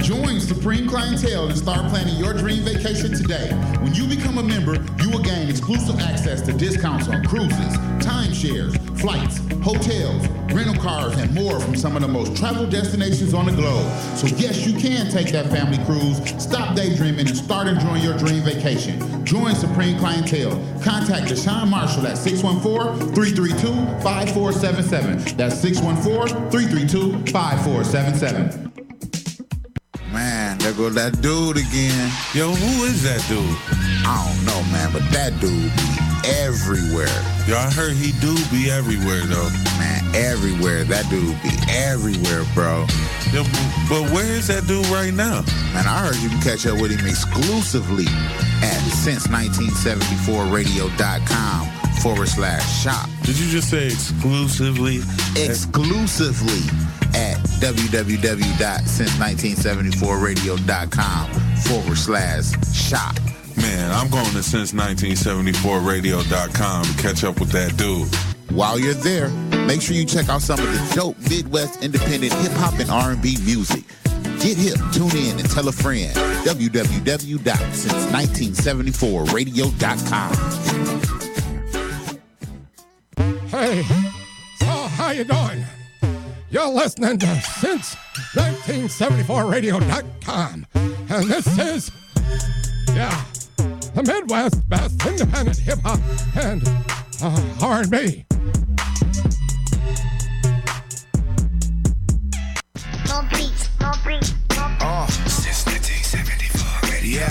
Join Supreme Clientele and start planning your dream vacation today. When you become a member, you will gain exclusive access to discounts on cruises, timeshares, flights, hotels, rental cars, and more from some of the most traveled destinations on the globe. So yes, you can take that family cruise, stop daydreaming, and start enjoying your dream vacation. Join Supreme Clientele. Contact Dushawn Marshall at 614-332-5477. That's 614-332-5477. Man, there go that dude again. Yo, who is that dude? I don't know, man, but that dude be everywhere. Yo, I heard he do be everywhere, though. Man, everywhere. That dude be everywhere, bro. Yo, but where is that dude right now? Man, I heard you can catch up with him exclusively at Since1974radio.com/shop. Did you just say exclusively? Exclusively at www.since1974radio.com/shop. Man, I'm going to Since1974radio.com to catch up with that dude. While you're there, make sure you check out some of the dope Midwest independent hip-hop and R&B music. Get hip, tune in, and tell a friend. www.since1974radio.com. Hey, so how you doing? You're listening to Since1974radio.com. And this is, the Midwest best independent hip-hop and R&B. More beats, more beats, more beats. Since 1974 radio.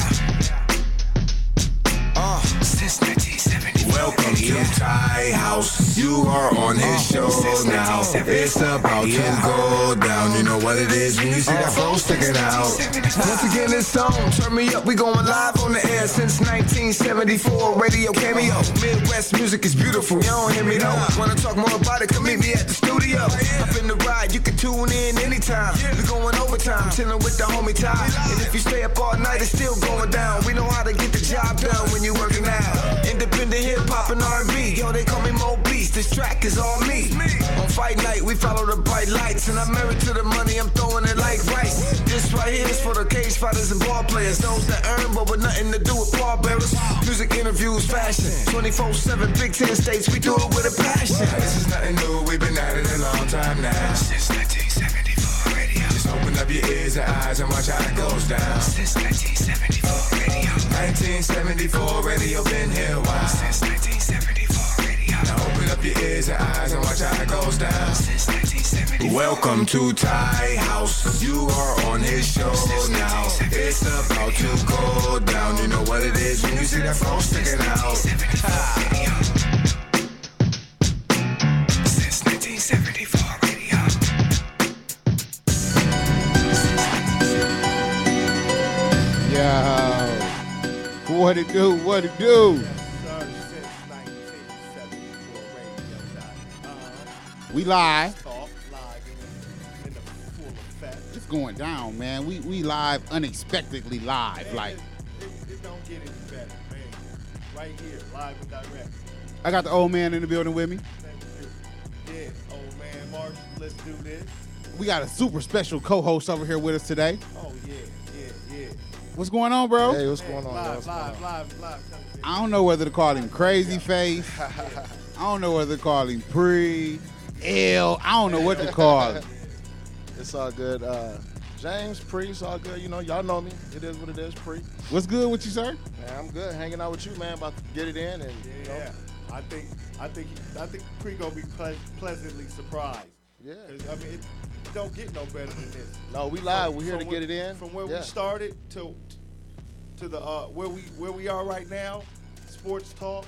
Since 1974 Welcome to Ty House. You are on his show now. It's about to go down. You know what it is when you see that flow sticking out. Once again, this song, turn me up. We going live on the air since 1974 radio cameo. Midwest music is beautiful. You don't hear me though. Wanna talk more about it? Come meet me at the studio. Up in the ride, you can tune in anytime. We going overtime, chilling with the homie Ty. And if you stay up all night, it's still going down. We know how to get the job done when you working out. Independent hip hop and R&B, yo, they call me Mo Beast. This track is all me. On fight night, we follow the bright lights, and I'm married to the money. I'm throwing it like rice. This right here is for the cage fighters and ball players, those that earn but with nothing to do with pallbearers. Music, interviews, fashion, 24/7, Big 10 states. We do it with a passion. This is nothing new. We've been at it a long time now. Since 1974 radio. Just open up your ears and eyes and watch how it goes down. Since 1974 radio. 1974 radio, been here a while. Since 1974 radio. Now open up your ears and eyes and watch how it goes down. Since 1974. Welcome to Ty House. You are on his show now. It's about to go down. You know what it is when you see that flow sticking out. Since 1974 radio. Yo, what it do? What it do? We live. It's going down, man. We live, unexpectedly live. Man, like it don't get any better, man. Right here, live and direct. I got the old man in the building with me. Yeah, old man Marsh, let's do this. We got a super special co-host over here with us today. Oh yeah. What's going on, bro? Hey, what's going on? Live. I don't know whether to call him Crazy Face. I don't know whether to call him L. I don't know what to call him. It's all good. James, Pre, it's all good. You know, y'all know me. It is what it is, Pre. What's good with you, sir? Man, I'm good. Hanging out with you, man. About to get it in, and you know. I think Pre gonna be pleasantly surprised. Yeah. I mean, it don't get no better than this. No, we live. We're here to get it in. From where we started to the where we are right now, sports talk.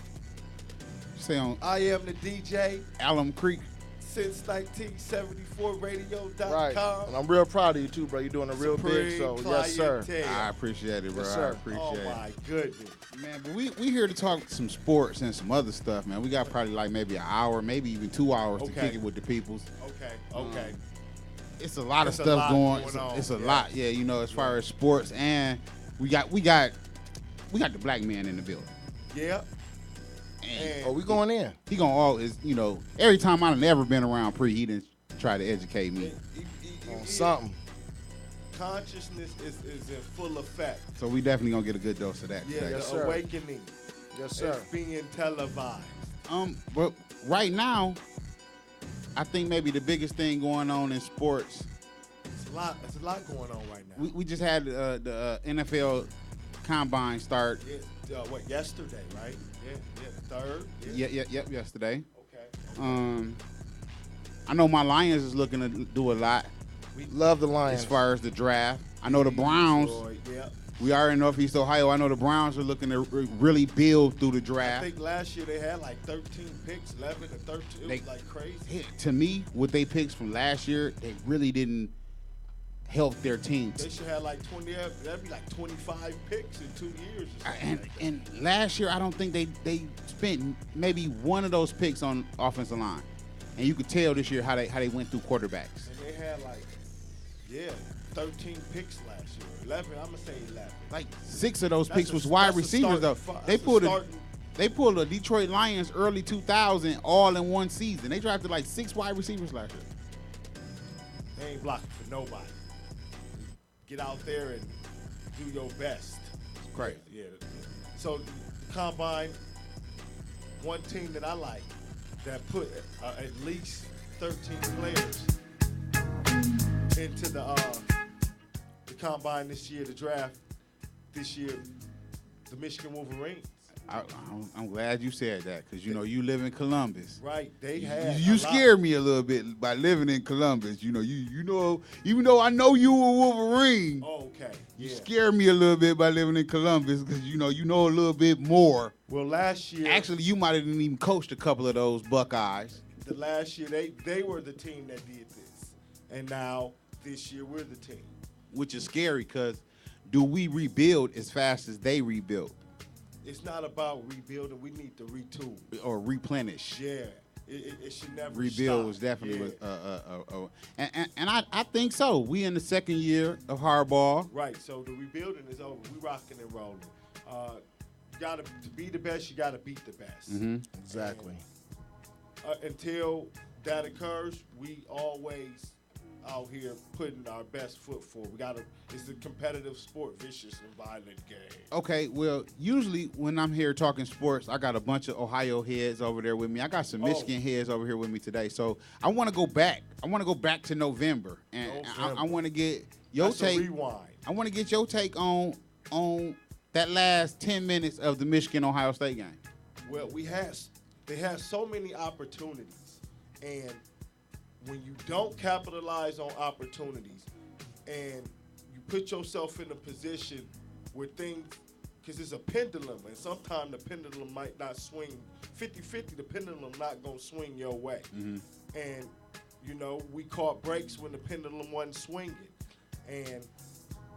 Say on I am the DJ. Alum Creek. Since 1974radio.com. Right. And I'm real proud of you too, bro. You're doing a real big, so yes, sir. I appreciate it, bro. Yes, sir. I appreciate it. Oh my goodness. Man, but we here to talk some sports and some other stuff, man. We got probably like maybe an hour, maybe even 2 hours to kick it with the peoples. Okay. It's a lot of stuff going on. It's a lot, yeah, you know, as far as sports, and we got the black man in the building. Yeah. And we going in. He gonna always, you know, every time I've never been around Pre, he didn't try to educate me on something. consciousness is in full effect. So we definitely gonna get a good dose of that Yeah, today. the sir. awakening Yes, sir. is being televised. But right now, I think maybe the biggest thing going on in sports. It's a lot going on right now. We just had the NFL Combine start. Yesterday, right? Yeah, third. Yesterday. Okay. I know my Lions is looking to do a lot Love the Lions. as far as the draft. I know the Browns. Yeah. We are in Northeast Ohio. I know the Browns are looking to really build through the I draft. think last year they had like 13 picks, 11 or 13. It was like crazy. To me, with they picks from last year, they really didn't help their teams. They should have like 20. That'd be like 25 picks in 2 years. Or something like that. And last year, I don't think they spent maybe one of those picks on offensive line. And you could tell this year how they went through quarterbacks. And they had 13 picks last year. 11. I'm gonna say 11. Like 6 of those That's picks a- was wide that's a receivers though. starting- They that's a pulled starting- They pulled the Detroit Lions early 2000 all in one season. They drafted like 6 wide receivers last year. They ain't blocking for nobody. Get out there and do your best. Great. Yeah. So the Combine, one team that I like that put at least 13 players into the Combine this year, the draft this year, the Michigan Wolverines. I'm glad you said that because you know you live in Columbus. Right, they had. You scared me a little bit by living in Columbus. You know, even though I know you a Wolverine, Oh, okay. you Yeah. scared me a little bit by living in Columbus because you know a little bit more. Well, last year, Actually, you might have even coached a couple of those Buckeyes. the last year they were the team that did this, and now this year we're the team. Which is scary because do we rebuild as fast as they rebuilt It's not about rebuilding. We need to retool. or replenish? Yeah, it should never Rebuild stop. was definitely, Yeah. and I think so. We in the second year of hardball. Right. So the rebuilding is over. We rocking and rolling. To be the best, you gotta beat the best. Mm-hmm. Exactly. Until that occurs, we always out here putting our best foot forward. It's a competitive sport, vicious and violent game. Okay, well, usually when I'm here talking sports, I got a bunch of Ohio heads over there with me. I got some Michigan heads over here with me today. So I want to go back. I want to go back to November, and I want to get your That's take. a rewind. I want to get your take on that last 10 minutes of the Michigan-Ohio State game. Well, they had so many opportunities, and when you don't capitalize on opportunities and you put yourself in a position where things, because it's a pendulum, and sometimes the pendulum might not swing 50-50, the pendulum not going to swing your way. Mm-hmm. And, we caught breaks when the pendulum wasn't swinging. And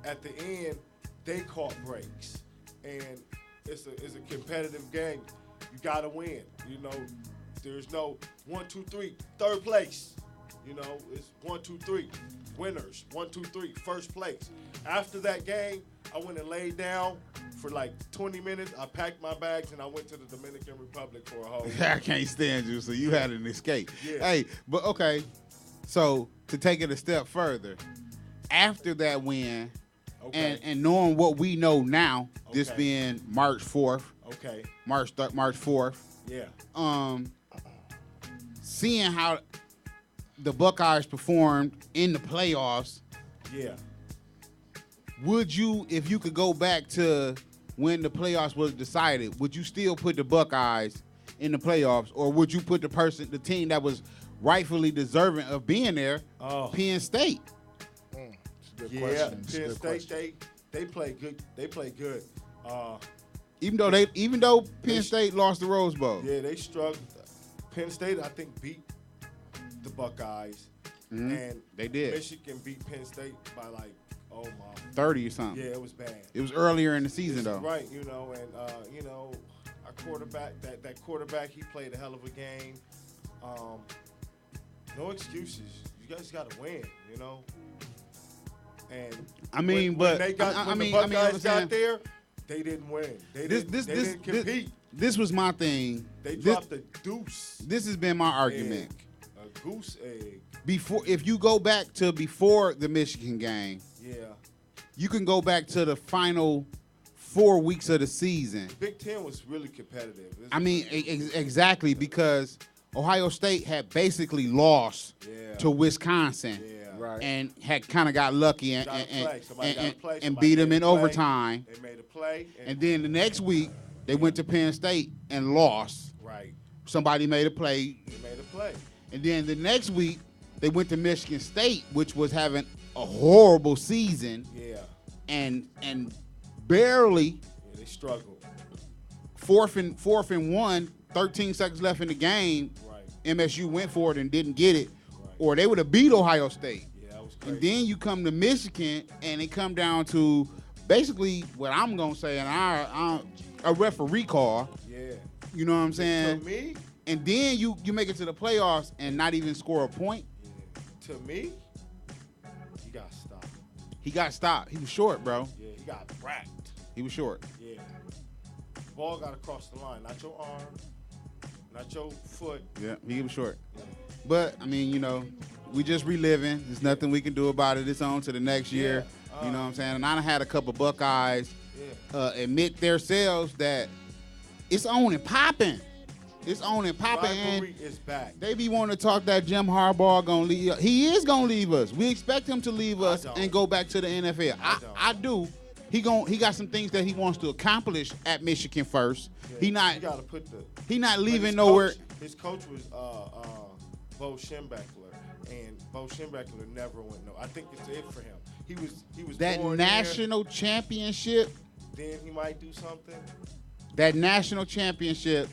at the end, they caught breaks. And it's a competitive game. You got to win. There's no 1, 2, 3, third place. It's 1, 2, 3, winners. 1, 2, 3, first place. After that game, I went and laid down for like 20 minutes. I packed my bags and I went to the Dominican Republic for a whole week. I can't stand you, so you had an escape. Yeah. Hey, but okay, so to take it a step further, after that win, and knowing what we know now, this being March 4th, March 4th, yeah, seeing how the Buckeyes performed in the playoffs, yeah. would you, if you could go back to when the playoffs was decided, would you still put the Buckeyes in the playoffs, or would you put the team that was rightfully deserving of being there, Penn State? It's a good question. It's a Penn good State, question. they play good. They play good. Even though Penn State lost the Rose Bowl. Yeah, they struggled. Penn State, I think, beat the Buckeyes, and They did. Michigan beat Penn State by 30 or something. Yeah, it was bad. It was earlier in the season, though. Right, and our quarterback, that quarterback, he played a hell of a game. No excuses. You guys got to win, And when the Buckeyes got there, they didn't win. They didn't compete. This was my thing. They dropped a deuce. This has been my argument. A goose egg. If you go back to before the Michigan game, Yeah. You can go back to the final 4 weeks of the season. Big Ten was really competitive. I mean, exactly, because Ohio State had basically lost to Wisconsin and had kind of got lucky and beat them in overtime. They made a play. And then the next week, they went to Penn State and lost. Right. Somebody made a play. They made a play. And then the next week, they went to Michigan State, which was having a horrible season. Yeah. And barely. Yeah, they struggled. Fourth and 1, 13 seconds left in the game. Right. MSU went for it and didn't get it, or they would have beat Ohio State. Yeah, that was crazy. And then you come to Michigan, and it come down to basically what I'm gonna say, and a referee call. Yeah. You know what I'm saying? To me. And then you make it to the playoffs and not even score a point. Yeah. To me, he got stopped. He got stopped. He was short, bro. Yeah, he got racked. He was short. Yeah. Ball got across the line, not your arm, not your foot. Yeah, he was short. But, I mean, you know, we just reliving. There's nothing we can do about it. It's on to the next year. You know what I'm saying? And I done had a couple Buckeyes admit themselves that it's on and popping. It's on and popping. Rivalry is back. They be wanting to talk that Jim Harbaugh going to leave. He is going to leave us. We expect him to leave us and go back to the NFL. I do. He got some things that he wants to accomplish at Michigan first. Yeah, He not leaving nowhere. His coach was Bo Schembechler, and Bo Schembechler never went no. I think it's it for him. He was that born national championship. Then he might do something. That national championship,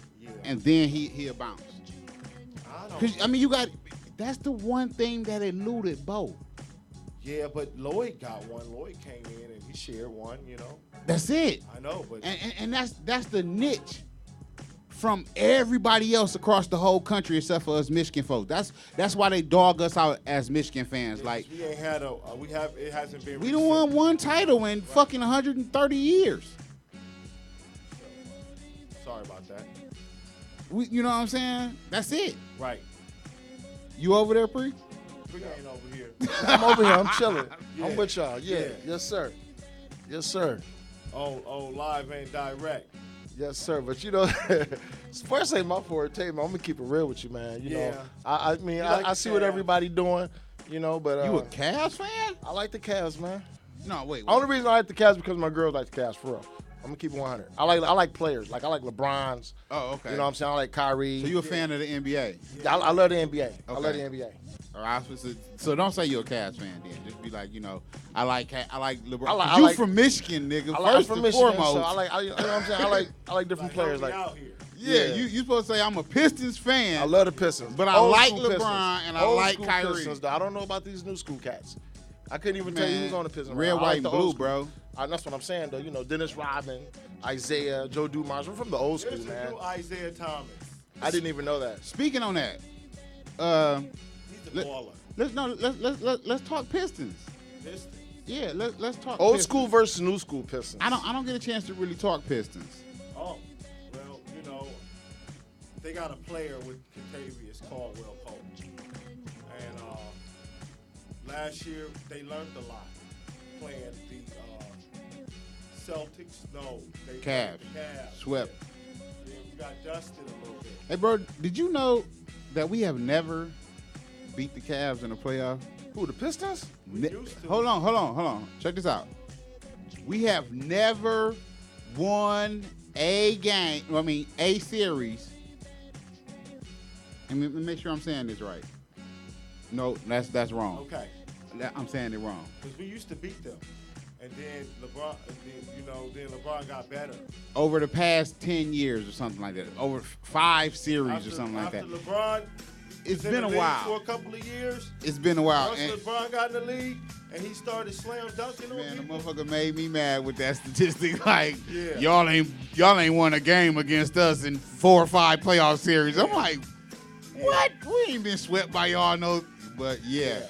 and then he'll bounce. I mean, that's the one thing that eluded Bo. Yeah, but Lloyd got one. Lloyd came in and he shared one, you know. That's it. I know, but and that's the niche from everybody else across the whole country except for us Michigan folks. That's why they dog us out as Michigan fans. Like we ain't had it hasn't been. We don't won one title in fucking 130 years. Sorry about that. You know what I'm saying? That's it. Right. You over there, Pre? Pre ain't over here. I'm over here. I'm chilling. Yeah. I'm with y'all. Yeah. Yes, sir. Yes, sir. Oh, live ain't direct. Yes, sir. But you know, sports ain't my forte, man. I'm gonna keep it real with you, man. You know, I mean, I see what everybody doing. You know, but you a Cavs fan? I like the Cavs, man. No, wait. Only reason I like the Cavs because my girls like the Cavs for real. I'm gonna keep it 100. I like players. Like I like LeBron's. Oh, okay. You know what I'm saying? I like Kyrie. So you a fan of the NBA? Yeah, I love the NBA. Okay. I love the NBA. All right, so don't say you're a Cavs fan then. Just be like, you know, I like LeBron. You from Michigan, nigga. I'm from Michigan, foremost. so you know what I'm saying? I like different players. Like out here. Yeah, you supposed to say I'm a Pistons fan. I love the Pistons, but I Old like school LeBron Pistons. and I Old like school Kyrie. Pistons, though. I don't know about these new school cats. I couldn't even tell you who's on the Pistons. Red, I white, like and the blue, old school. bro. That's what I'm saying, though. You know, Dennis Rodman, Isaiah, Joe Dumars. We're from the old school, There's a man. new Isaiah Thomas. I didn't even know that. Speaking on that, He's a baller. let's talk Pistons. Pistons. Yeah, let's talk Old Pistons. school versus new school Pistons. I don't get a chance to really talk Pistons. Oh, well, you know, they got a player with Contavious Caldwell Pope. And last year, they learned a lot playing the Celtics. No, they Cavs. Swept. Yeah, we got dusted a little bit. Hey, bro, did you know that we have never beat the Cavs in the playoffs? Who, the Pistons? Hold on. Check this out. We have never won a series. Let me make sure I'm saying this right. No, that's wrong. Okay. I'm saying it wrong. Because we used to beat them. And then LeBron got better. Over the past 10 years or something like that. Over 5 series or something like that. After LeBron, It's been a while. For a couple of years. It's been a while. Once LeBron got in the league and he started slam dunking on Man, the people. motherfucker made me mad with that statistic. Like, y'all ain't won a game against us in 4 or 5 playoff series. I'm like, what? We ain't been swept by y'all, no. But yeah.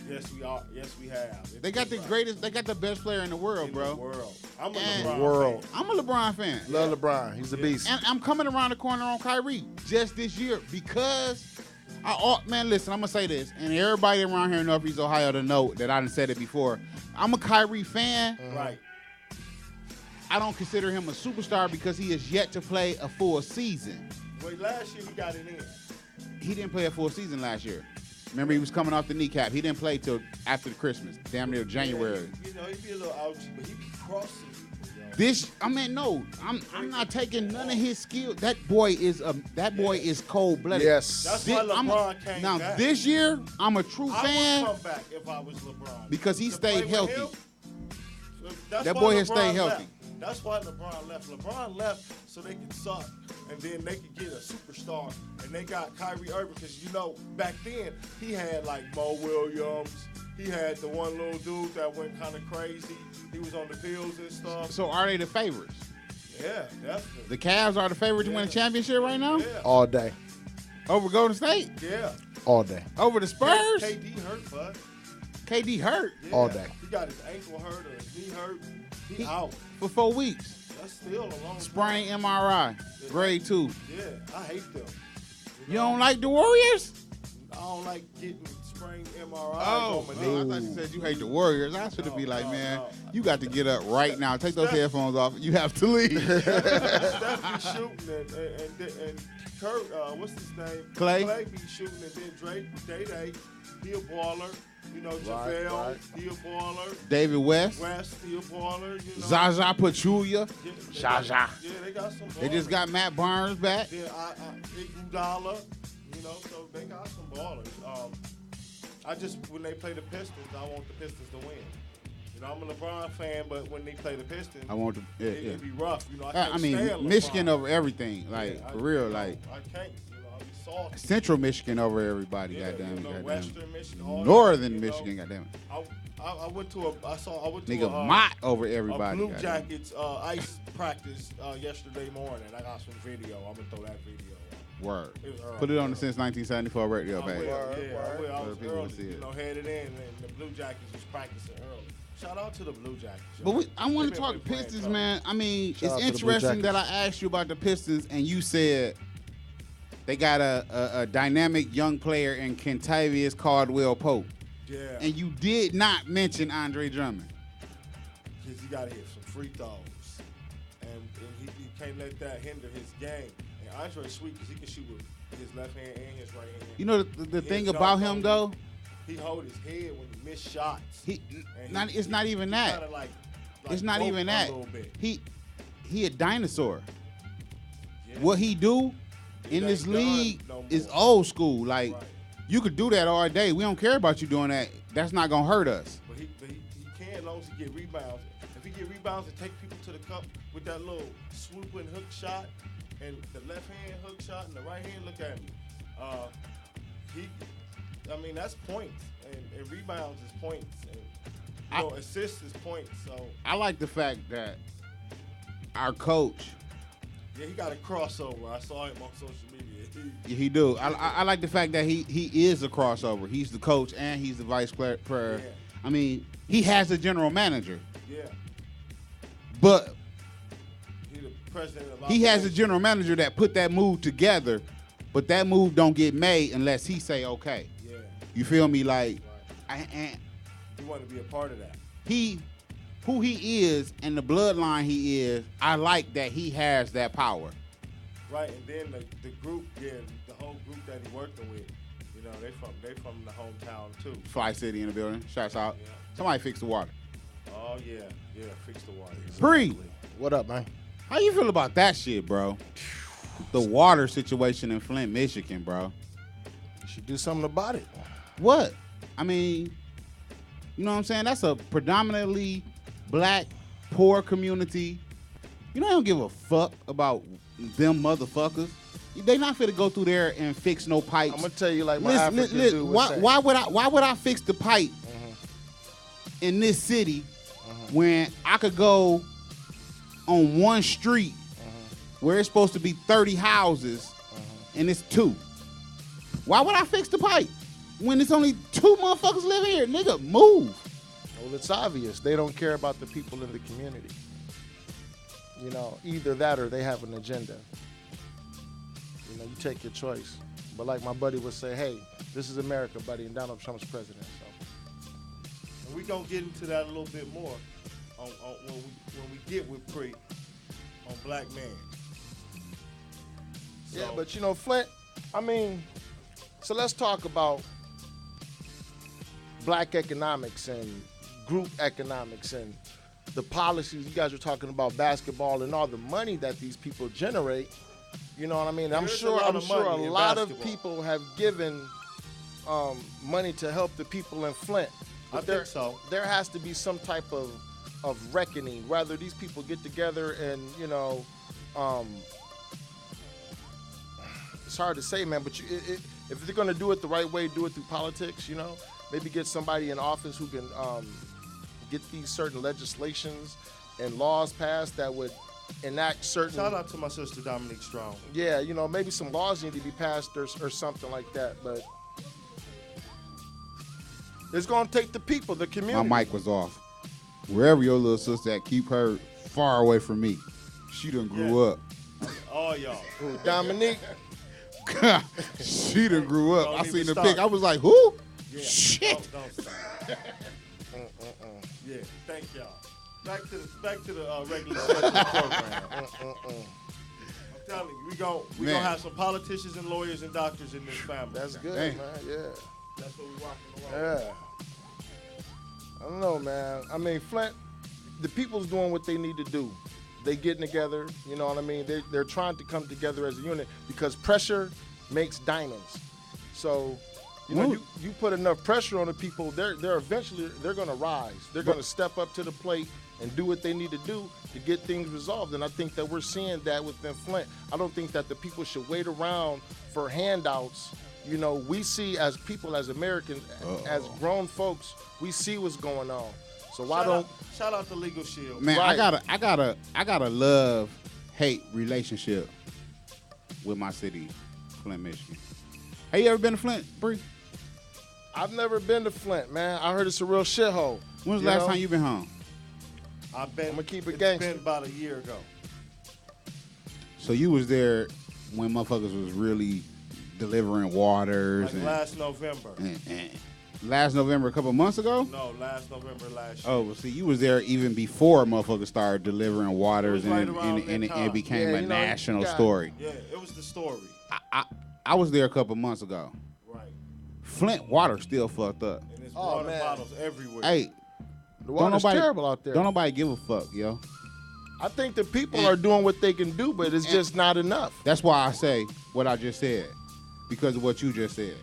Yes, we are. Yes, we have. They got the greatest. They got the best player in the world, bro. I'm a And LeBron fan. I'm a LeBron fan. Love LeBron. He's a beast. And I'm coming around the corner on Kyrie just this year because man, listen, I'm gonna say this, and everybody around here in Northeast Ohio to know that I done said it before. I'm a Kyrie fan. Right. I don't consider him a superstar because he has yet to play a full season. Wait, last year he got it in. He didn't play a full season last year. Remember, he was coming off the kneecap. He didn't play till after the Christmas, damn near January. Yeah, you know, he'd be a little ouchy, but he'd be crossing. No, I'm not taking none of his skill. That boy is cold-blooded. Yes. That's why LeBron came now, back. this year, I'm a true fan. I would come back if I was LeBron. Because he To stayed play healthy. with him, That why boy has LeBron stayed left. healthy. That's why LeBron left. LeBron left so they could suck, and then they could get a superstar. And they got Kyrie Irving because, you know, back then he had like Mo Williams. He had the one little dude that went kind of crazy. He was on the pills and stuff. So are they the favorites? Yeah, definitely. The Cavs are the favorite to win a championship right now? Yeah. All day. Over Golden State? Yeah. All day. Over the Spurs? KD hurt, bud. KD hurt? Yeah. All day. He got his ankle hurt or his knee hurt. He out. For 4 weeks. That's still a long Sprain time. MRI. Grade 2. Yeah, I hate them. You don't like the Warriors? I don't like getting sprained MRIs Oh, on my no, I knee. thought you said you hate the Warriors. I should have be like, no, man, no. you got to get up right now. Take those headphones off. You have to leave. Steph be shooting and Kurt, what's his name? Clay? Clay be shooting and then Drake, Day, he a baller. You know, JaVale, right. he a baller. David West. West, he a baller. You know. Zaza Pachulia. Yeah, they got some ballers. They just got Matt Barnes back. Yeah, Iguodala, you know, so they got some ballers. I just, when they play the Pistons, I want the Pistons to win. You know, I'm a LeBron fan, but when they play the Pistons, I want to. it'd be rough. You know, I can't I mean, stand Michigan LeBron. over everything. Like, Yeah, for real. you know, Like, I can't, you know, I'll be salty. Central Michigan over everybody. Yeah, goddamn you know, goddamn. Western Michigan, all Northern that, you know. Michigan, goddamn it. I went to Nigga, a Mott over a everybody. Blue goddamn. Jackets ice practice yesterday morning. I got some video. I'm gonna throw that video up. Word. It was early. Put it on the Since 1974 radio, I baby. will, yeah, I will. I Let was people early, see it. you know, headed in, and the Blue Jackets was practicing early. Shout out to the Blue Jackets. But I want They to been talk playing Pistons, tough. man. I mean, Shout out it's to the Blue interesting that I Jackets. asked you about the Pistons, and you said they got a dynamic young player in Kentavious Caldwell Pope. Yeah, And you did not mention Andre Drummond. because you got to hit some free throws, and he can't let that hinder his game. And Andre's sweet because he can shoot with his left hand and his right hand. You know the He thing hit about dunks him on though, He hold his head when he miss shots. it's not even that. Kinda like It's not broke even a that. little bit. He a dinosaur. Yeah. What he do in ain't this done league no is more. old school. Like Right. you could do that all day. We don't care about you doing that. That's not gonna hurt us. But he can as long as he get rebounds. If he get rebounds and take people to the cup with that little swooping hook shot and the left hand hook shot and the right hand, look at me. That's points and rebounds is points and assists is points. So I like the fact that our coach, yeah, he got a crossover. I saw him on social media. he do. I like the fact that he is a crossover. He's the coach and he's the vice player. Yeah. I mean, he has a general manager, Yeah, but he the president of he has a operations. general manager that put that move together, but that move don't get made unless he say okay. Yeah, You feel me? Like, he wanted to be a part of that. who he is and the bloodline he is, I like that he has that power. Right, and then the group, the whole group that he working with, you know, they from the hometown too. Fly City in the building. Shouts out. Yeah. Somebody fix the water. Oh yeah, fix the water. Bree, What up, man? how you feel about that shit, bro? The water situation in Flint, Michigan, bro. You should do something about it. What? I mean, you know what I'm saying? That's a predominantly black, poor community. You know, I don't give a fuck about them motherfuckers. They not finna go through there and fix no pipes. I'm gonna tell you like my African dude would say. why would I fix the pipe in this city when I could go on one street where it's supposed to be 30 houses and it's 2? Why would I fix the pipe when it's only 2 motherfuckers living here? Nigga, move. Well, it's obvious they don't care about the people in the community. You know, either that or they have an agenda. You know, you take your choice. But like my buddy would say, hey, this is America, buddy, and Donald Trump's president. So And we gonna get into that a little bit more on when we get with Pre on Black Man. So, Yeah, but you know, Flint, I mean, so let's talk about black economics and group economics and the policies. You guys were talking about basketball and all the money that these people generate. You know what I mean? I'm sure a lot of people have given money to help the people in Flint. I think so. There has to be some type of reckoning, whether these people get together and, you know, it's hard to say, man, but if they're going to do it the right way, do it through politics, you know, maybe get somebody in office who can get these certain legislations and laws passed that would enact certain... Shout out to my sister Dominique Strong. Yeah, you know, maybe some laws need to be passed or something like that, but it's going to take the people, the community. My mic was off. Wherever your little sister at, keep her far away from me. She done grew up. All y'all. Ooh, Dominique. She done grew up. Don't I even seen the start. pic. I was like, who? Yeah. Shit. Don't stop. Yeah, thank y'all. Back to the regular program. I'm telling you, we gonna have some politicians and lawyers and doctors in this family. That's good, Dang. man. Yeah. That's what we walking along. Yeah. I don't know, man. I mean, Flint, the people's doing what they need to do. They getting together, you know what I mean? They're trying to come together as a unit because pressure makes diamonds. So, you know, you put enough pressure on the people, they're eventually going to rise. They're going to step up to the plate and do what they need to do to get things resolved. And I think that we're seeing that within Flint. I don't think that the people should wait around for handouts. You know, we see as people, as Americans, as grown folks, we see what's going on. So why shout out to Legal Shield. Man, Right. I got a love-hate relationship with my city, Flint, Michigan. Have you ever been to Flint, Bree? I've never been to Flint, man. I heard it's a real shithole. When's the last time you been home? I've been. I'ma keep it It's gangster. been about a year ago. So you was there when motherfuckers was really delivering waters Like last November. and last November, a couple months ago? No, last November last year. Oh, well, see, you was there even before motherfuckers started delivering waters It was right and around that it time. became Yeah, a you know, national you got- story. Yeah, it was the story. I was there a couple months ago. Right. Flint water still fucked up. And there's Oh, water man. bottles everywhere. Hey, The water's terrible out there. Don't nobody give a fuck, yo. I think the people are doing what they can do, but it's just not enough. That's why I say what I just said, because of what you just said.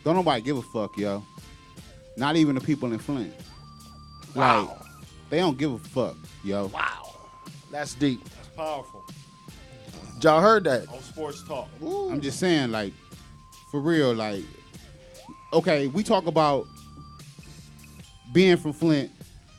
Don't nobody give a fuck, yo. Not even the people in Flint. Wow. Like, they don't give a fuck, yo. Wow. That's deep. That's powerful. Y'all heard that? On Sports Talk. I'm just saying, like, for real, like, okay, we talk about being from Flint.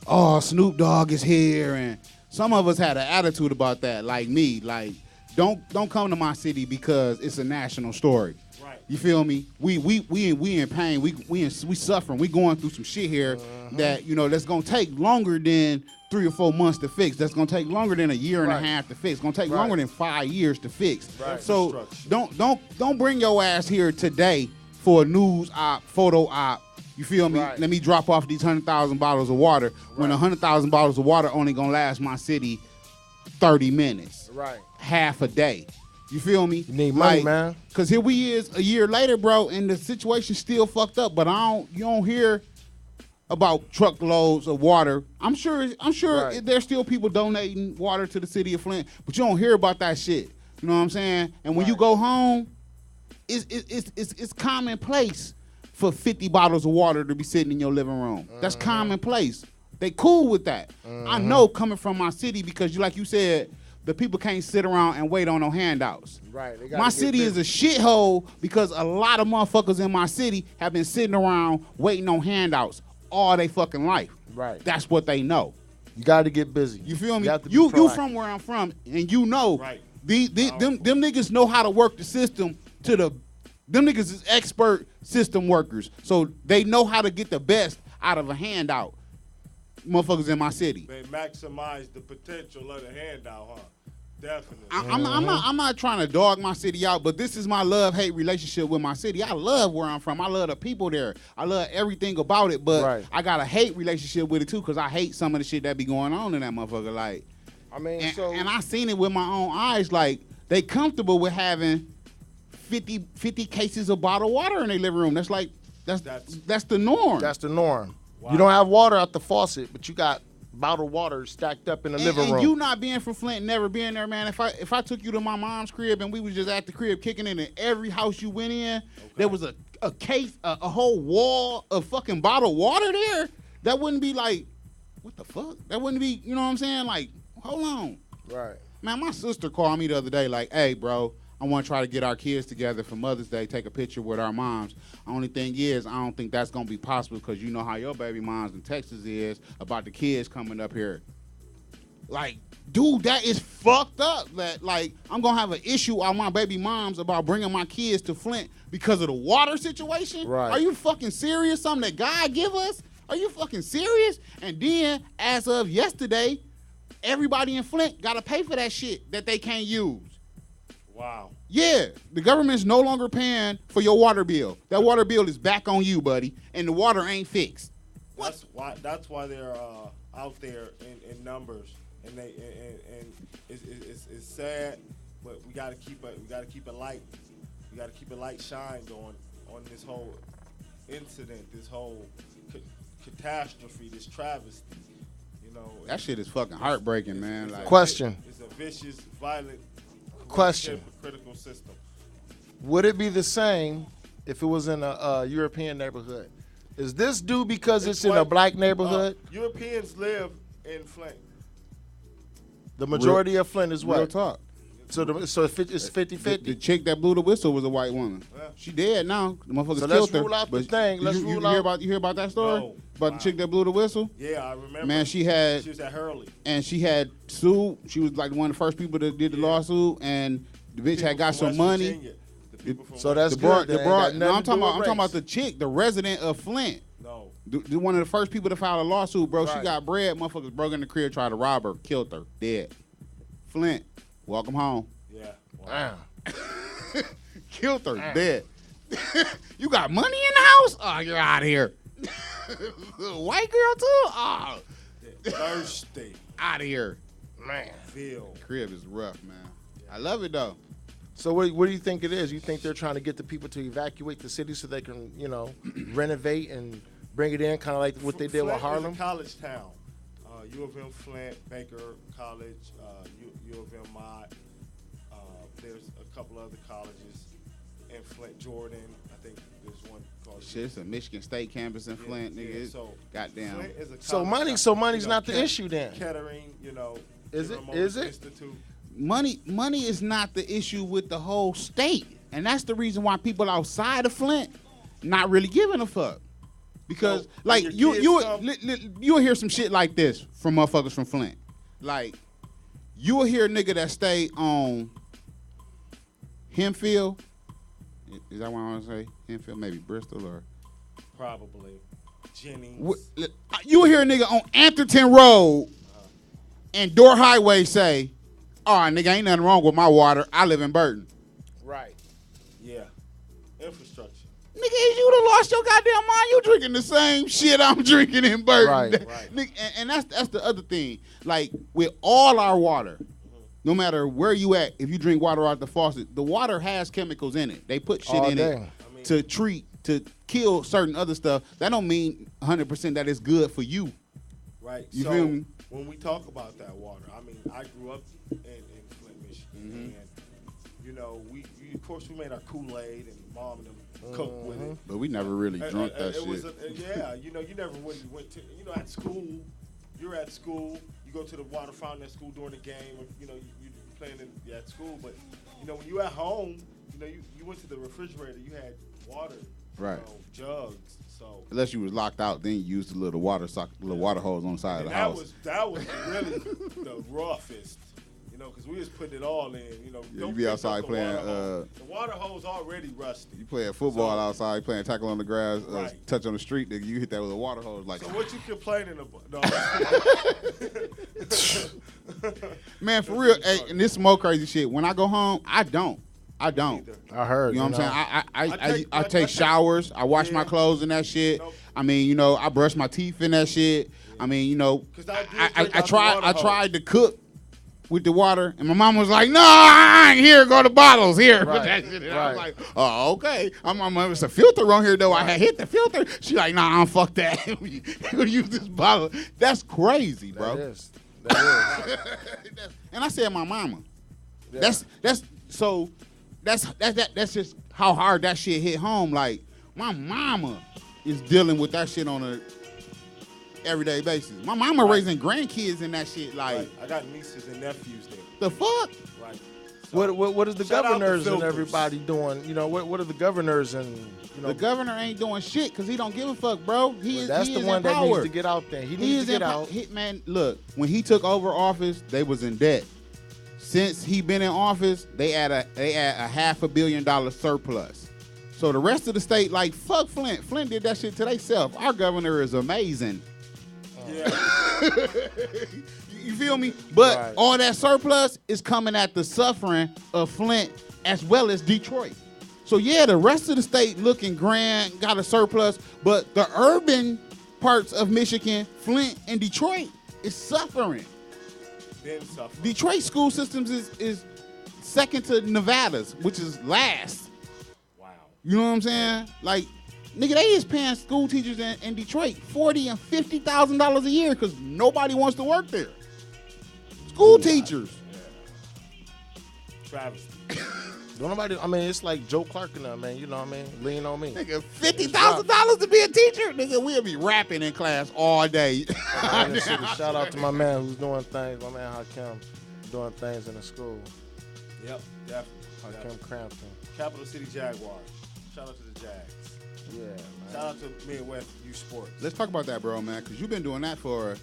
Oh, Snoop Dogg is here, and some of us had an attitude about that, like me. Like, don't come to my city because it's a national story. Right. You feel me? We in pain. We suffering. We going through some shit here that, you know, that's gonna take longer than 3 or 4 months to fix. That's gonna take longer than a year and a half to fix. It's gonna take longer than 5 years to fix. Right. So don't bring your ass here today for a news op, photo op. You feel me? Right. Let me drop off these 100,000 bottles of water when 100,000 bottles of water only gonna last my city 30 minutes, Right. half a day. You feel me? You need money, man. Cause here we is a year later, bro, and the situation's still fucked up. But you don't hear about truckloads of water. I'm sure Right. there's still people donating water to the city of Flint, but you don't hear about that shit. You know what I'm saying? And when you go home, it's commonplace for 50 bottles of water to be sitting in your living room. That's commonplace. They cool with that. I know coming from my city because, like you said, the people can't sit around and wait on no handouts. Right. They gotta My get city is busy. a shithole because a lot of motherfuckers in my city have been sitting around waiting on handouts all they fucking life. Right. That's what they know. You got to get busy. You feel me? have to be You proactive. from where I'm from, and you know, Right. them niggas know how to work the system to the. Them niggas is expert system workers, so they know how to get the best out of a handout. Motherfuckers in my city. They maximize the potential of the handout, huh? Definitely. I'm not trying to dog my city out, but this is my love-hate relationship with my city. I love where I'm from. I love the people there. I love everything about it, but I got a hate relationship with it too because I hate some of the shit that be going on in that motherfucker. Like, I mean, and I seen it with my own eyes. Like, they comfortable with having 50 cases of bottled water in their living room. That's the norm. That's the norm. Wow. You don't have water out the faucet, but you got bottled water stacked up in the living room. And you not being from Flint, never being there, man. If I took you to my mom's crib and we was just at the crib kicking it, in every house you went in, there was a case, a whole wall of fucking bottled water there. That wouldn't be like, what the fuck? That wouldn't be, you know what I'm saying? Like, hold on. Right. Man, my sister called me the other day like, hey, bro, I want to try to get our kids together for Mother's Day, take a picture with our moms. Only thing is, I don't think that's going to be possible because you know how your baby moms in Texas is about the kids coming up here. Like, dude, that is fucked up. That, like, I'm going to have an issue on my baby moms about bringing my kids to Flint because of the water situation? Right. Are you fucking serious? Something that God give us? Are you fucking serious? And then, as of yesterday, everybody in Flint got to pay for that shit that they can't use. Wow. Yeah, the government's no longer paying for your water bill. That water bill is back on you, buddy, and the water ain't fixed. That's why they're out there in numbers, and it's sad, but we gotta keep it light. We gotta keep a light shined on this whole incident, this whole catastrophe, this travesty. You know, that shit is fucking heartbreaking, man. It's like, question. It's a vicious, violent. Question. Critical system. Would it be the same if it was in a European neighborhood? Is this due because it's in a black neighborhood? Europeans live in Flint. The majority of Flint is what? Real talk. So it's 50-50? The chick that blew the whistle was a white woman. Yeah. She dead now. The motherfuckers so killed let's her. rule out the but thing. Let's you rule out. You hear about that story? No. About the chick that blew the whistle? Yeah, I remember. Man, she was at Hurley. And she had sued. She was like one of the first people that did the lawsuit, and the bitch had got some money. So that's good. I'm talking about the chick, the resident of Flint. No. One of the first people to file a lawsuit, bro. Right. She got bread. Motherfuckers broke in the crib, tried to rob her, killed her, dead. Flint, welcome home. Yeah. Wow. Killed her, dead. You got money in the house? Oh, you're out of here. White girl too? Oh. Thirsty. Out of here. Man. Crib is rough, man. I love it though. So what do you think it is? You think they're trying to get the people to evacuate the city so they can, renovate and bring it in, kind of like what they did with Harlem? Flint is a college town. U of M, Flint, Baker College, U of M, Mott. There's a couple other colleges in Flint, Jordan. I think there's one called. Shit, it's a Michigan State campus in Flint, nigga. So goddamn. Flint is a So money's not the issue then. Kettering, Is it? Institute. Money is not the issue with the whole state, and that's the reason why people outside of Flint not really giving a fuck. Because like you'll hear some shit like this from motherfuckers from Flint. Like you'll hear a nigga that stay on Hempfield. Is that what I want to say? Hempfield, maybe Bristol or probably Jennings. You'll hear a nigga on Atherton Road and Door Highway say, "Oh, nigga, ain't nothing wrong with my water. I live in Burton." Right. Yeah. Infrastructure. Nigga, you done lost your goddamn mind. You drinking the same shit I'm drinking in Burton. Right. Nigga, and that's the other thing. Like, with all our water, no matter where you at, if you drink water out the faucet, the water has chemicals in it. They put shit in it to treat, to kill certain other stuff. That don't mean 100% that it's good for you. Right. You so feel me? When we talk about that water, I mean, I grew up in Flint, Michigan, and we of course we made our Kool-Aid and mom and them cooked with it. But we never really drunk that shit. You never really went to, at school. You're at school. You go to the water fountain at school during the game. You playing at school, but when you at home, you went to the refrigerator. You had water, right? Jugs. So unless you was locked out, then you used the little water hose on the side of the house. That was really the roughest. know, because we was putting it all in. You know, Yeah, don't you be pick up outside the playing. water hose. The water hose already rusty. You playing football So- outside, you playing tackle on the grass, Right. touch on the street, nigga. You hit that with a water hose like. So what you complaining about? No. Man, for real, hey, and this is more crazy shit. When I go home, I don't. I heard. You know what I'm saying? I take I showers. I wash my Yeah. clothes in that shit. Nope. I mean, you know, I brush my teeth in that shit. I mean, you know, 'Cause I did I drink out the tried. water I hose. tried to cook with the water, and my mom was like, "No, I ain't here. Go to bottles here." Right, That shit. And I was right. like, "Oh, okay." It's a filter on here though. I had hit the filter. She like, "Nah, fuck that. We'll use this bottle." That's crazy, bro. That is. And I said, "My mama." Yeah. That's just how hard that shit hit home. Like, my mama is dealing with that shit on a everyday basis. My mama raising grandkids in that shit. Like, Right. I got nieces and nephews there. the fuck? Right. So, What is the shout out to governors and filters. everybody doing? You know, what are the governors and The governor ain't doing shit because he don't give a fuck, bro. that's he the is one in that power. needs to get out there. He needs to get out. Man, look, when he took over office, they was in debt. Since he been in office, they add a $500 million surplus. So the rest of the state, like, fuck Flint. Flint did that shit to themselves. Our governor is amazing. Yeah. You feel me? But Right. all that surplus is coming at the suffering of Flint as well as Detroit. So yeah, the rest of the state looking grand, got a surplus, but the urban parts of Michigan, Flint and Detroit, is suffering. Been suffering. Detroit school systems is second to Nevada's, which is last. Wow. You know what I'm saying? Like, nigga, they is paying school teachers in Detroit $40,000 and $50,000 a year because nobody wants to work there. School teachers. Travis. Don't nobody. I mean, it's like Joe Clark and them, man. You know what I mean? Lean on me. Nigga, $50,000 to be a teacher? Nigga, we'll be rapping in class all day. Shout out to my man who's doing things. My man Hakim doing things in the school. Yep, definitely. Hakim Crampton. Capital City Jaguars. Shout out to the Jags. Yeah, man. Shout out to Midwest U Sports. Let's talk about that, bro, man, because you've been doing that for,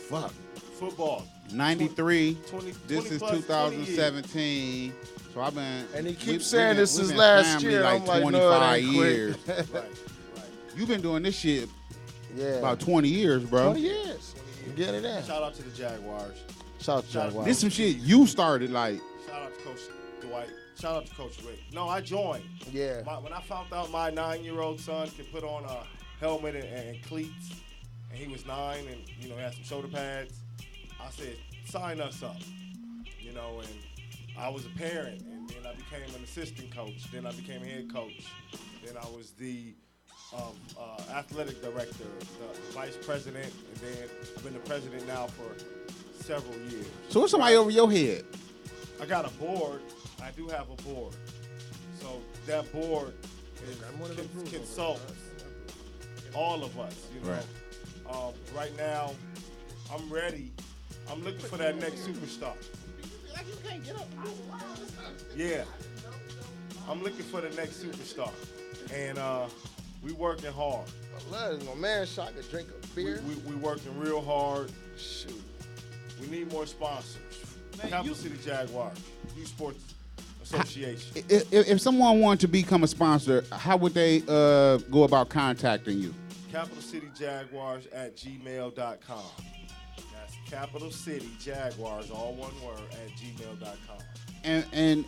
fuck, Football. 93. 20, This is 2017. So I've been. And he we- keeps we saying been- this we is been last family year. like I'm like, 25 no, it ain't quick. years. Right. You've been doing this shit Yeah. about 20 years, bro. 20 years. You getting it in. Shout out to the Jaguars. Shout out to Shout out- Jaguars. This some shit you started, like. Shout out to Coach Dwight. Shout out to Coach Rick. No, I joined. Yeah. When I found out my 9-year-old son could put on a helmet and cleats, and he was 9, and he had some shoulder pads, I said, sign us up. And I was a parent, and then I became an assistant coach. Then I became a head coach. Then I was the athletic director, the vice president, and then I've been the president now for several years. So what's somebody over your head? I got a board. I do have a board. So that board consults all of us. Right. Right now, I'm ready. I'm looking for that next superstar. Yeah. I'm looking for the next superstar. And we working hard. My man shot could drink a beer. We working real hard. Shoot. We need more sponsors. Capital City Jaguars, U Sports Association. If someone wanted to become a sponsor, how would they go about contacting you? Capital City Jaguars at gmail.com. That's Capital City Jaguars, all one word, at gmail.com. And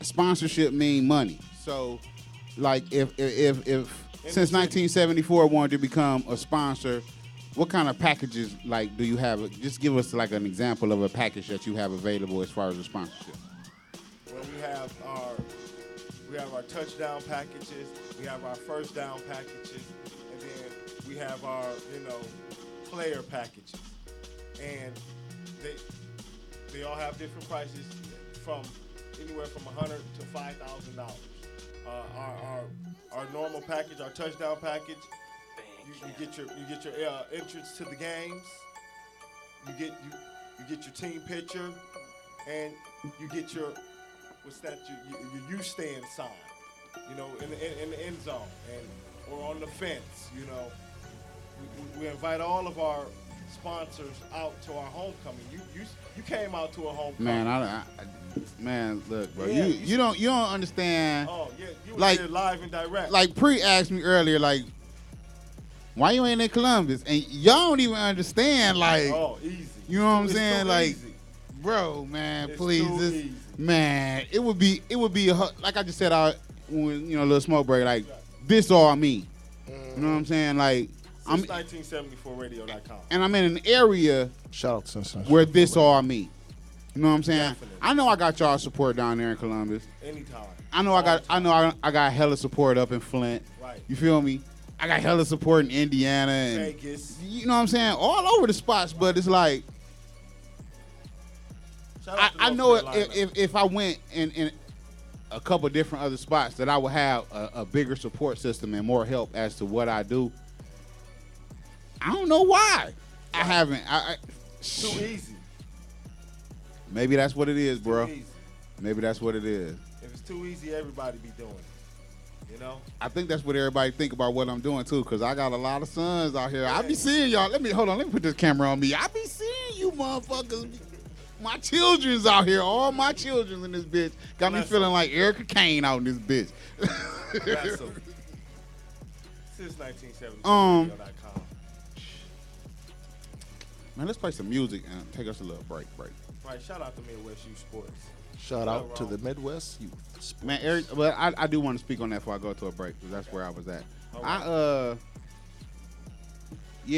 sponsorship mean money. So, like, if since 1974 wanted to become a sponsor, what kind of packages like do you have? Just give us like an example of a package that you have available as far as a sponsorship. Well, we have our touchdown packages, we have our first down packages, and then we have our player packages, and they all have different prices from anywhere from $100 to $5,000. Our normal package, our touchdown package, you get your entrance to the games, you get your team picture, and you get your your U stand sign, in the end zone or on the fence. We invite all of our sponsors out to our homecoming. You came out to a homecoming. Man, man, look, bro. Yeah, you don't understand. Oh yeah, you was like there live and direct. Like Pre asked me earlier, like, why you ain't in Columbus? And y'all don't even understand, like, oh, easy. You know what I'm It's saying? too Like, easy. bro, man, It's please, too this, easy. man, it would be like I just said, when a little smoke break, like, this all me. You know what I'm saying? Like, I'm Since1974radio.com. and I'm in an area Shout out to Since1974 where this all me. You know what I'm saying? Definitely. I know I got y'all support down there in Columbus. Anytime. I know I got hella support up in Flint. Right. You feel me? I got hella support in Indiana and Vegas. you know what I'm saying? All over the spots, but it's like Shout out to I North know Carolina. if I went in a couple different other spots that I would have a bigger support system and more help as to what I do. I don't know why. I haven't. Too easy. Maybe that's what it is, bro. Too easy. Maybe that's what it is. If it's too easy, everybody be doing it. You know? I think that's what everybody think about what I'm doing too, cause I got a lot of sons out here. I be seeing y'all. Let me put this camera on me. I be seeing you motherfuckers. My children's out here. All my children's in this bitch. Got me Bless feeling them. like Erica Kane out in this bitch. That's a, since 1970. Man, let's play some music and take us a little break. Right, shout out to Midwest Youth Sports. Shout out to the Midwest Youth Sports. Man, Eric, but I do want to speak on that before I go to a break, because that's where I was at. All right.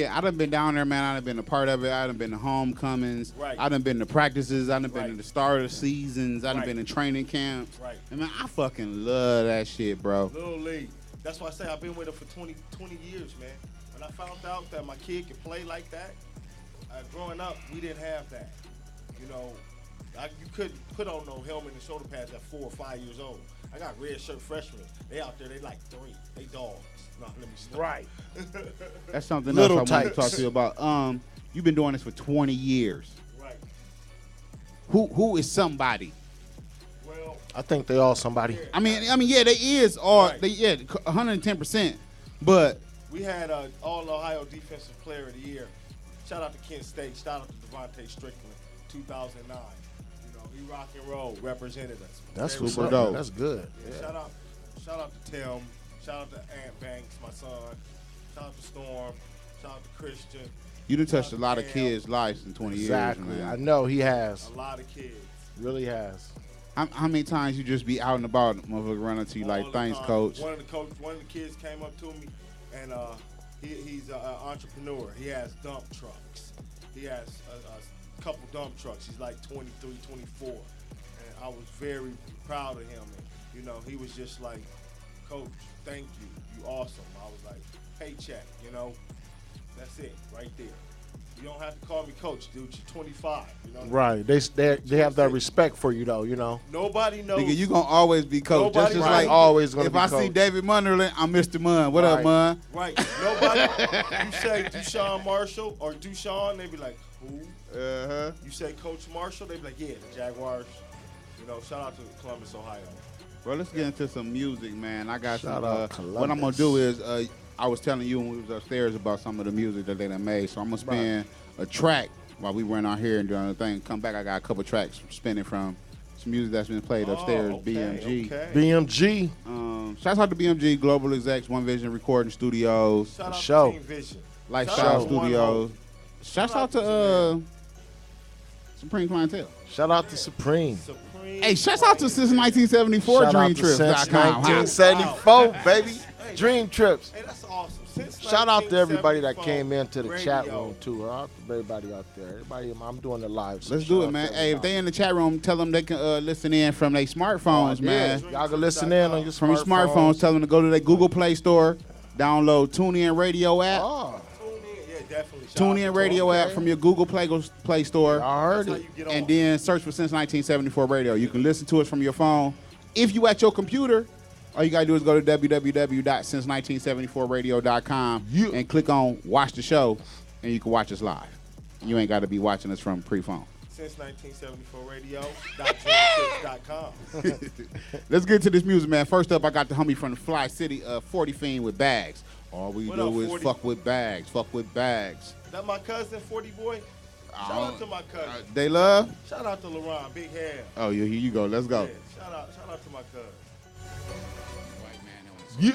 I done been down there, man. I done been a part of it. I done been to homecomings. Right. I done been to practices. I done been Right. to the start of the seasons. I done Right. been in training camps. Right. And man, I fucking love that shit, bro. Little League. That's why I say I've been with her for 20 years, man. When I found out that my kid could play like that, growing up, we didn't have that. You know, you couldn't put on no helmet and shoulder pads at 4 or 5 years old. I got red shirt freshmen. They out there, they like 3. They dogs. No, let me stop. Right. That's something Little else I want to types. talk to you about. You've been doing this for 20 years. Right. Who is somebody? Well, I think they all somebody. I mean, yeah, they is all Right. 110%. But we had All-Ohio Defensive Player of the Year. Shout out to Kent State. Shout out to Devontae Strickland, 2009. You know, he rock and roll, represented us. That's Very super dope. dope. That's good. Yeah, Yeah. Shout out to Tim. Shout out to Ant Banks, my son. Shout out to Storm. Shout out to Christian. you done touched a lot of Damn. kids' lives in 20 Exactly. years, man. I know he has. A lot of kids. Really has. How many times you just be out and about, motherfucker, run up to you like, All the thanks, time. coach? One of the kids came up to me, and he's an entrepreneur. He has dump trucks. He has a couple dump trucks. He's like 23, 24. And I was very proud of him. And, you know, he was just like, Coach, thank you. You awesome. I was like, paycheck, you know. That's it, right there. You don't have to call me coach, dude. You're 25. You know what I mean? Right. They have that respect for you, though, you know. Nobody knows. Nigga, you gonna always be coach. Nobody Just right. like Always gonna if be I see coach. David Munderland, I'm Mr. Munn. What up, Right. Munn? Right. Nobody. You say Dushawn Marshall or Dushawn, they be like, who? Uh-huh. You say Coach Marshall, they be like, yeah, the Jaguars. You know, shout out to Columbus, Ohio. Bro, let's get into some music, man. I got Shout some. out What I'm gonna Columbus. do is, I was telling you when we was upstairs about some of the music that they done made. So I'm gonna spin a track while we went out here and doing the thing. Come back, I got a couple tracks spinning from some music that's been played upstairs. BMG. Okay. BMG. Shouts out to BMG Global Execs, One Vision Recording Studios, Shout out Show. to Team Vision. Lifestyle Shout out to Studios. Shouts out to Supreme Clientele. Shout out to Supreme. Supreme. Hey, shouts out to Since 1974 Shout out to Since DreamTrips.com. 1974, baby. Dream Trips. Hey, that's awesome. Since Shout out to everybody that 1974 came into the chat radio. room, too. Shout out to everybody out there. Everybody, I'm doing the live. so Let's do shout it, out man. to Hey, if everybody. they in the chat room, tell them they can listen in from their smartphones, man. Yeah, y'all can listen in on your From your smartphones, smartphones. tell them to go to their Google Play Store, download TuneIn Radio app, Oh, Tune in. Yeah, definitely. Shout out TuneIn to Radio Tony. app from your Google Play Store, I heard That's how it. you get on. and then search for Since 1974 Radio. You can listen to us from your phone. If you at your computer, all you gotta do is go to www.since1974radio.com and click on Watch the Show, and you can watch us live. You ain't got to be watching us from pre-phone. Since 1974radio.com. Let's get to this music, man. First up, I got the homie from the Fly City, 40 Fiend with Bags. All we What do up, is 40? fuck with bags. Fuck with bags. That my cousin, 40 boy? Shout out to my cousin. They love? Shout out to LaRon, big hair. Oh, yeah, here you go. Let's go. Yeah, shout out to my cousin. You.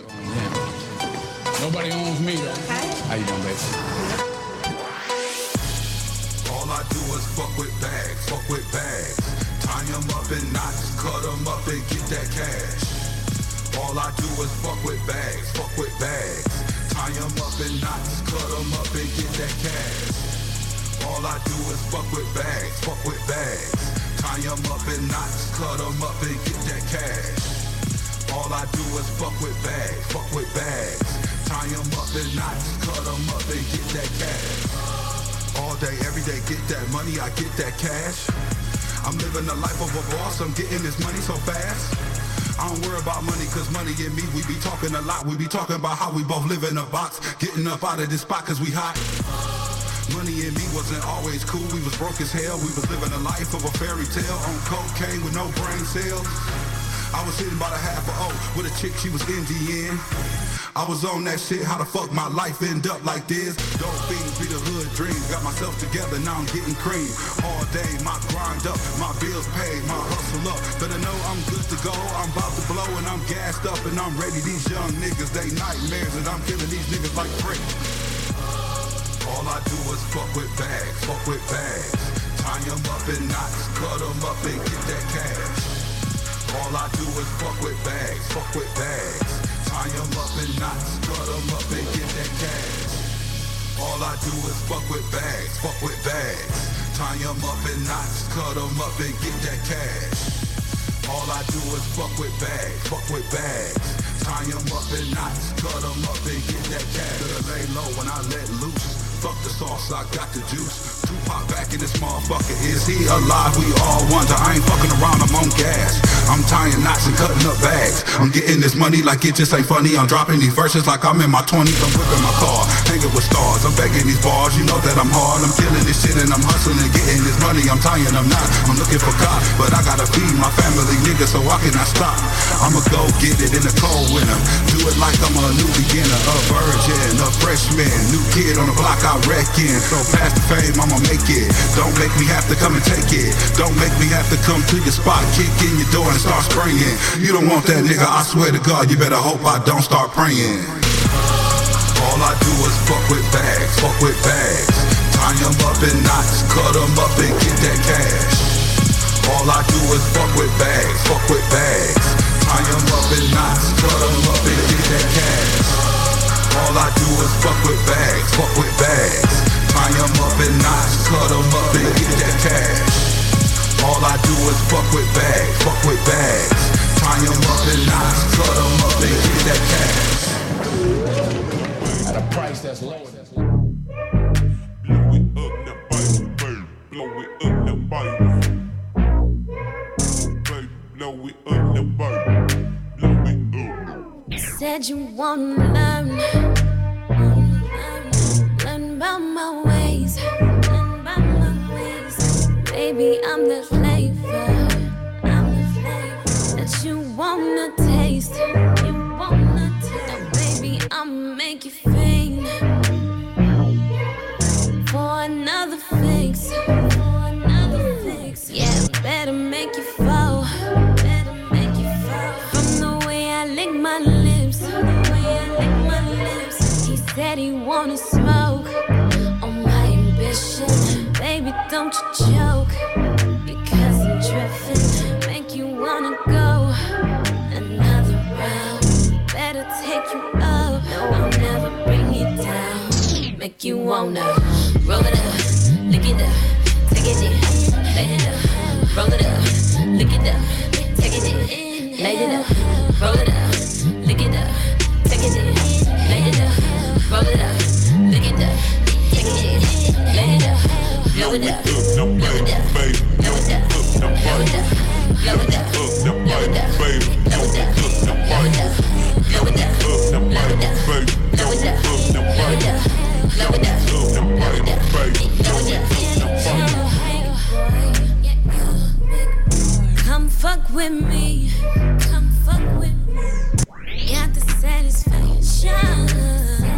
Nobody owns me, though. How you doing, baby? All I do is fuck with bags, fuck with bags. Tie them up in knots, cut them up and get that cash. All I do is fuck with bags, fuck with bags. Tie them up in knots, cut them up and get that cash. All I do is fuck with bags, fuck with bags. Tie them up in knots, cut them up and get that cash. All I do is fuck with bags, fuck with bags. Tie them up in knots, cut them up and get that cash. All day, every day, get that money, I get that cash. I'm living the life of a boss, I'm getting this money so fast. I don't worry about money, cause money and me, we be talking a lot. We be talking about how we both live in a box, getting up out of this spot cause we hot. Money and me wasn't always cool, we was broke as hell. We was living the life of a fairy tale on cocaine with no brain cells. I was sitting by the half a O with a chick, she was Indian. I was on that shit, how the fuck my life end up like this? Dope fiends be the hood dreams, got myself together, now I'm getting cream. All day, my grind up, my bills paid, my hustle up. Better know I'm good to go, I'm about to blow and I'm gassed up and I'm ready. These young niggas, they nightmares and I'm killing these niggas like freak. All I do is fuck with bags, fuck with bags. Tie them up in knots, cut them up and get that cash. All I do is fuck with bags, fuck with bags. Tie them up in knots, cut them up and get that cash. All I do is fuck with bags, fuck with bags. Tie them up in knots, cut them up and get that cash. All I do is fuck with bags, fuck with bags. Tie them up in knots, cut them up and get that cash. Better lay low when I let loose. Fuck the sauce, I got the juice. Tupac back in this motherfucker, is he alive? We all wonder, I ain't fucking around, I'm on gas. I'm tying knots and cutting up bags. I'm getting this money like it just ain't funny. I'm dropping these verses like I'm in my 20s. I'm whipping my car, hanging with stars. I'm begging these bars, you know that I'm hard. I'm killing this shit and I'm hustling and getting this money. I'm tying them knots, I'm looking for God, but I gotta feed my family, nigga, so I cannot stop. I'ma go get it in the cold winter. Do it like I'm a new beginner, a virgin, a freshman, new kid on the block I reckon. So past the fame, I'ma make it. Don't make me have to come and take it. Don't make me have to come to your spot, kick in your door and start spraying. You don't want that, nigga, I swear to God, you better hope I don't start praying. All I do is fuck with bags, fuck with bags. Tie them up in knots, cut them up and get that cash. All I do is fuck with bags, fuck with bags. Tie them up in knots, cut them up and get that cash. All I do is fuck with bags, fuck with bags. Tie them up in knots, cut them up and get that cash. All I do is fuck with bags, fuck with bags. Tie them up in knots, cut them up and get that cash. At a price that's lower. Blow it up, that bite, baby. Blow it up, that bite. Baby, blow it up, that bite. Blow it up. Said you wanna learn about my ways, baby, I'm the flavor that you wanna taste. Now, baby, I'll make you faint for another fix. Yeah, better make you fall. From the way I lick my lips, he said he wanna smoke on my ambition. Baby, don't you joke, because I'm driven. Make you wanna go another round. Better take you up, no, I'll never bring you down. Make you wanna roll it up, lick it up, take it in, lay it up, roll it up, lick it up, take it in, lay it up, roll it up, lick it up, take it in, lay it up, roll it up, lick it up, take it in, lay it up, blow it up, blow it up, blow it up, blow it up, blow it up, blow it up, blow it up, blow it up, blow it up, blow it up, blow it up, blow it up, blow it up, blow it up, blow it up. Come fuck with me, come fuck with me. Got the satisfaction.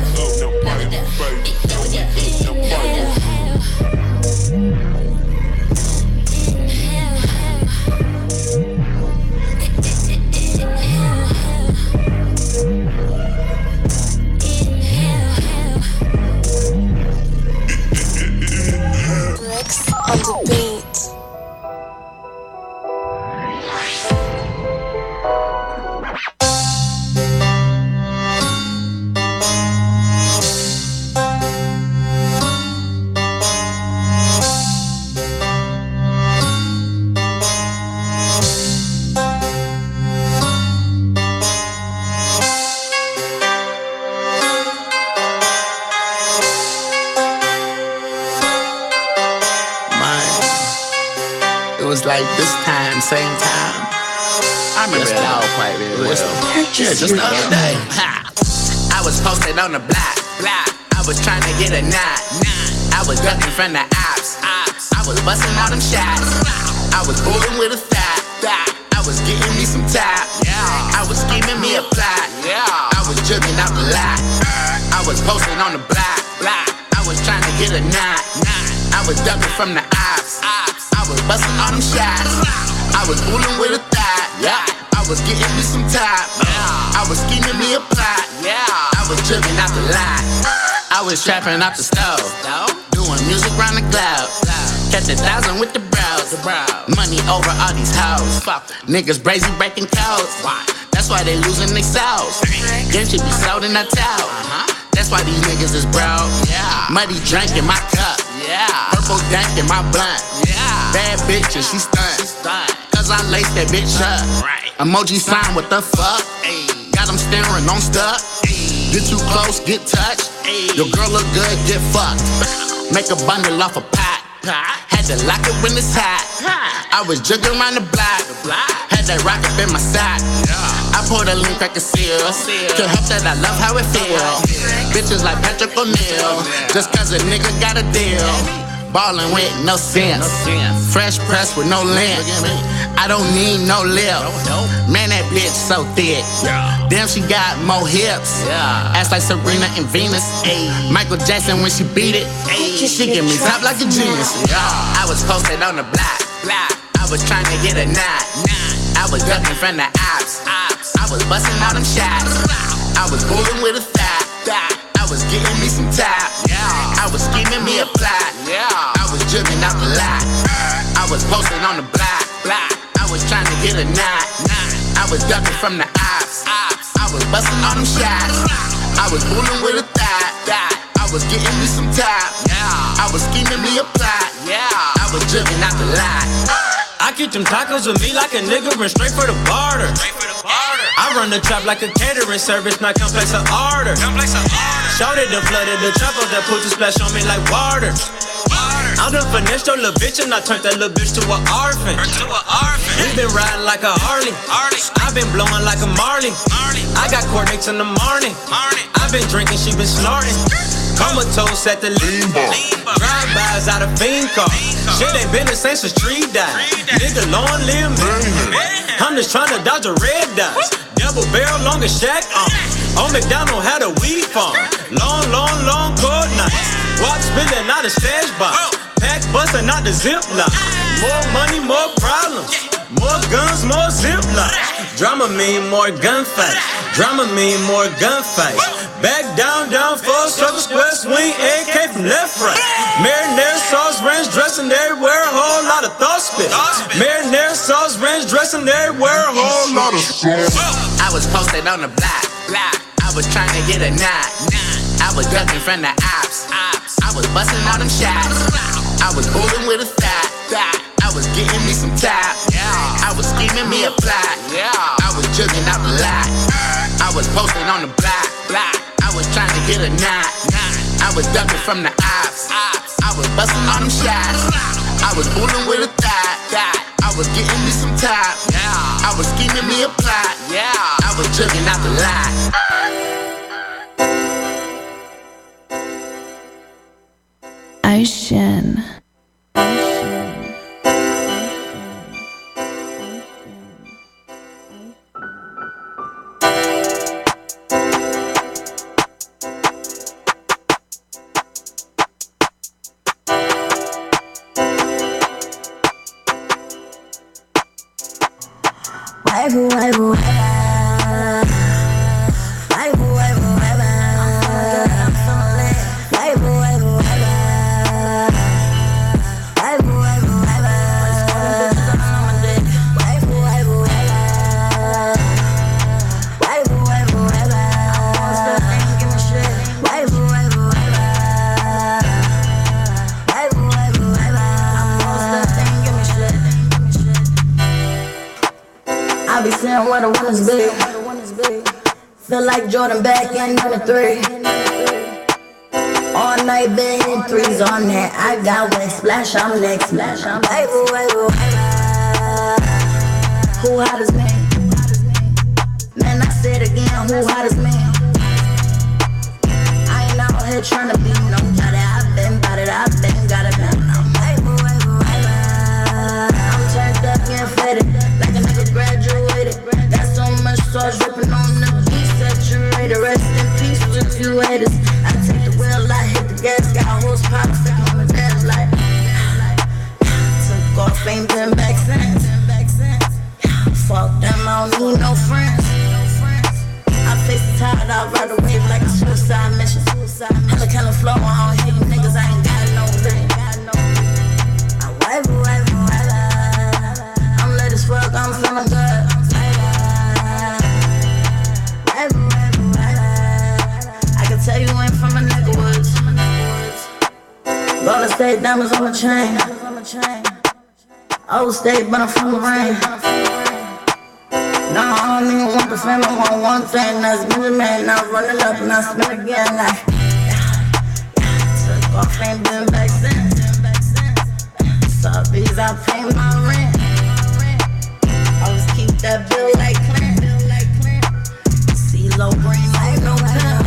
On the beat. Like this time, same time. I remember it all quite very well. Yeah, just the other day. I was posted on the block. I was trying to get a knot. I was ducking from the ops. I was busting all them shots. I was fooling with a thought. I was getting me some top. I was scheming me a plot. I was jugging out the lot. I was posted on the block. I was trying to get a knot. I was ducking from the ops. I was busting all them shots. I was fooling with a thought. I was getting me some top. I was scheming me a plot. I was jugging out the lot. I was trapping out the stove. Doing music round the cloud. Catch 1,000 with the brows. Money over all these hoes. Niggas brazy breaking codes. That's why they losing they souls. Game should be sold in that towel. That's why these niggas is broke. Muddy drink in my cup. Purple dank in my blunt. Bad bitch and she stunt. Cause I laced that bitch up. Emoji sign, what the fuck? Got them staring, don't stuck. Get too close, get touched. Your girl look good, get fucked. Make a bundle off a pot. Had to lock it when it's hot. I was jugging around the block. Had that rock up in my sock. I poured a lean crack a seal. Can't help that I love how it feel. Bitches like Patrick O'Neal. Just cause a nigga got a deal. Ballin' with no sense. Fresh press with no lint. I don't need no lip. Man, that bitch so thick. Damn, she got more hips. Ass like Serena and Venus. Michael Jackson when she beat it. She give me top like a genius. I was posted on the block. I was trying to get a knot. I was ducking from the ops. I was busting all them shots. I was fooling with a thought. I was getting me some top. I was scheming me a plot. I was jugging out the lot. I was posted on the block. I was trying to get a knot. I was ducking from the ops. I was busting all them shots. I was fooling with a thought. I was getting me some top. I was scheming me a plot. I was jugging out the lot. I keep them tacos with me like a nigga run straight for the barter. I run the trap like a catering service, not complex of order. Shorty done flooded the trap up, that pussy splash on me like water. I'm done finessed your little bitch and I turned that little bitch to an orphan. We been riding like a Harley. I been blowing like a Marley. I got Cornix in the morning. I been drinking, she been snorting. Comatose at the lean bar. Drive-bys out of fiend car. Shit ain't been the same since tree died. Nigga, long live me. I'm just trying to dodge a red dot. Double barrel, long as Shaq. On McDonald had a weed farm. Long cold nights. Watch spilling out a stash box. Pack busting out the zip lock. More money, more problems. More guns, more zip locks. Drama mean more gunfights. Drama mean more gunfights. Back down, full circle, square swing, AK from left, right. Marinara sauce, ranch dressing everywhere, a whole lot of thought spit. Marinara sauce, ranch dressing everywhere, a whole lot of sauce. I was posted on the block. I was trying to get a knot. I was ducking from the ops. I was busting all them shots. I was holding with a thought. I was getting me some top. I was scheming me a plot. I was jugging out the lot. I was posted on the block. I was trying to get a knot. I was ducking from the ops. I was busting all them shots. I was fooling with a thought. I was getting me some top. I was scheming me a plot. I was jugging out the lot. Ocean. Where the winners be. Feel like Jordan back in '93. All night been hitting threes on that. I got wet splash, I'm next. Who hot as me? Man, I said again, who hot as me? I ain't out here tryna be nobody. I've been bout it, I've been got it now. I'm turned up and faded, like a nigga graduated. Got so much sauce dripping on the beat, saturated. Rest in peace with you haters. I take the wheel, I hit the gas, got horsepower, second on the dash light. Took off, ain't been back since. Fuck them, I don't need no friends. I face the tide, I ride a wave like a suicide mission. Hella kind of flow, I don't hate you niggas, I ain't got no thing. I wipe. I'm lit as fuck, I'm feeling good. I can tell you ain't from a nigga woods. Golden State diamonds on the chain. Old State, but I'm from the rain. No, I don't even want the fame, I want one thing. That's me, man. Now run it up and I spin again like took off, ain't been back since. Subbies, I pay my rent. Always keep that bill like Clint. CeeLo green like no pimp.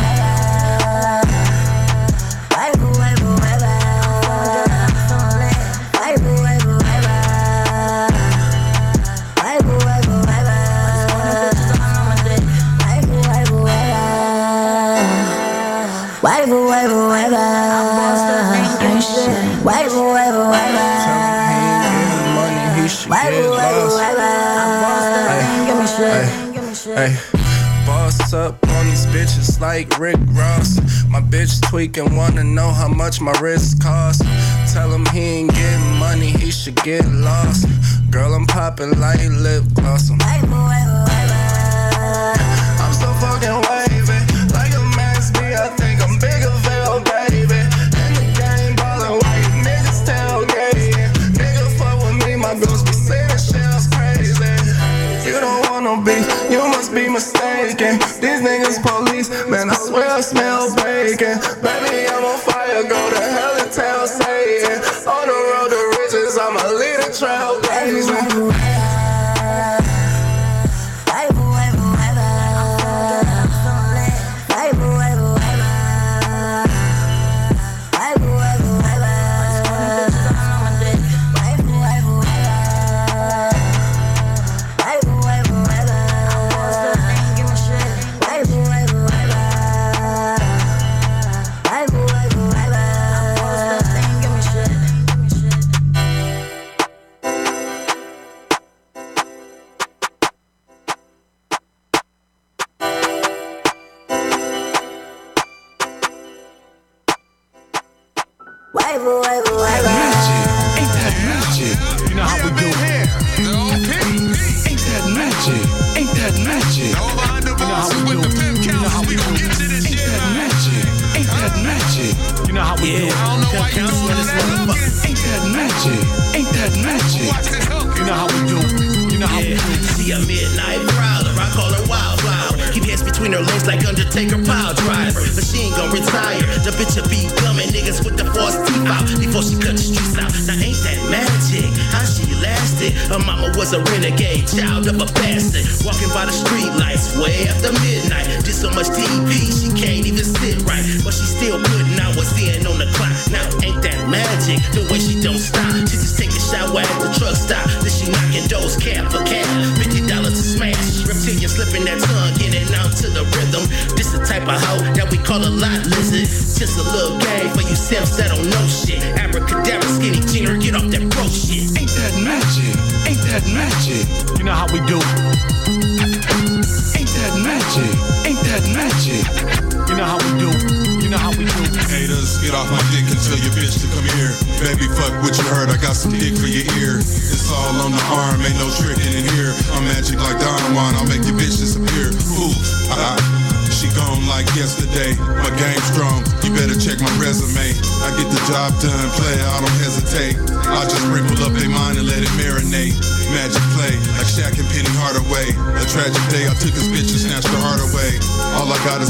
Hey, boss up on these bitches like Rick Ross. My bitch tweaking, wanna know how much my wrist costs. Tell him he ain't getting money, he should get lost. Girl, I'm popping like lip gloss. I'm so fucking wavy, like a Max B. I think I'm bigger, Veil, baby. In the game, ballin' white niggas tailgating. Nigga fuck with me, my girls be saying shit's crazy. You don't want no beef, you must be mistaken. These niggas police, man, I swear I smell bacon. Baby, I'm on fire, go to hell and tell Satan. On the trailblazer.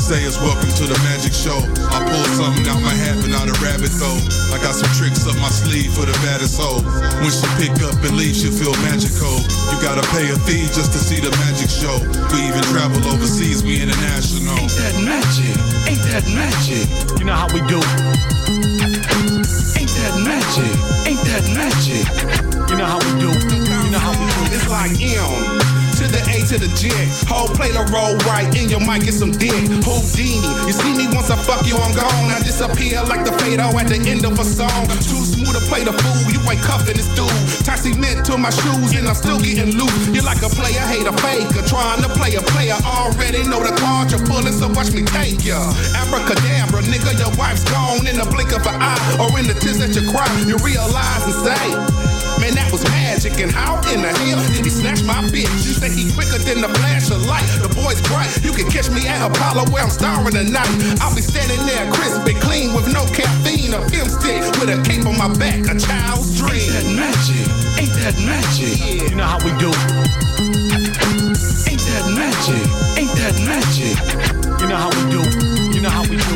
Say is welcome to the magic show. I pull something out my hat, but not a rabbit though. I got some tricks up my sleeve for the baddest hoe. When she pick up and leave, she'll feel magical. You gotta pay a fee just to see the magic show. We even travel overseas, we international. Ain't that magic? Ain't that magic? You know how we do. Ain't that magic? Ain't that magic? You know how we do. You know how we do. It's like to the A to the J. Whole play the roll right in your mic, get some dick. Houdini, you see me once I fuck you, I'm gone. I disappear like the Fado at the end of a song. Too smooth to play the fool, you ain't cuffing this dude. Tie cement to my shoes and I'm still getting loose. You're like a player, hate a faker. Trying to play a player, already know the card you're pulling, so watch me take ya. Abracadabra, nigga, your wife's gone in the blink of an eye. Or in the tears that you cry, you realize and say, man, that was magic. And how in the hell did he snatch my bitch? You say he quicker than the flash of light. The boy's bright. You can catch me at Apollo where I'm starring tonight. I'll be standing there crisp and clean with no caffeine. A film stick with a cape on my back. A child's dream. Ain't that magic? Ain't that magic? Yeah. You know how we do. Ain't that magic? Ain't that magic? You know how we do. You know how we do.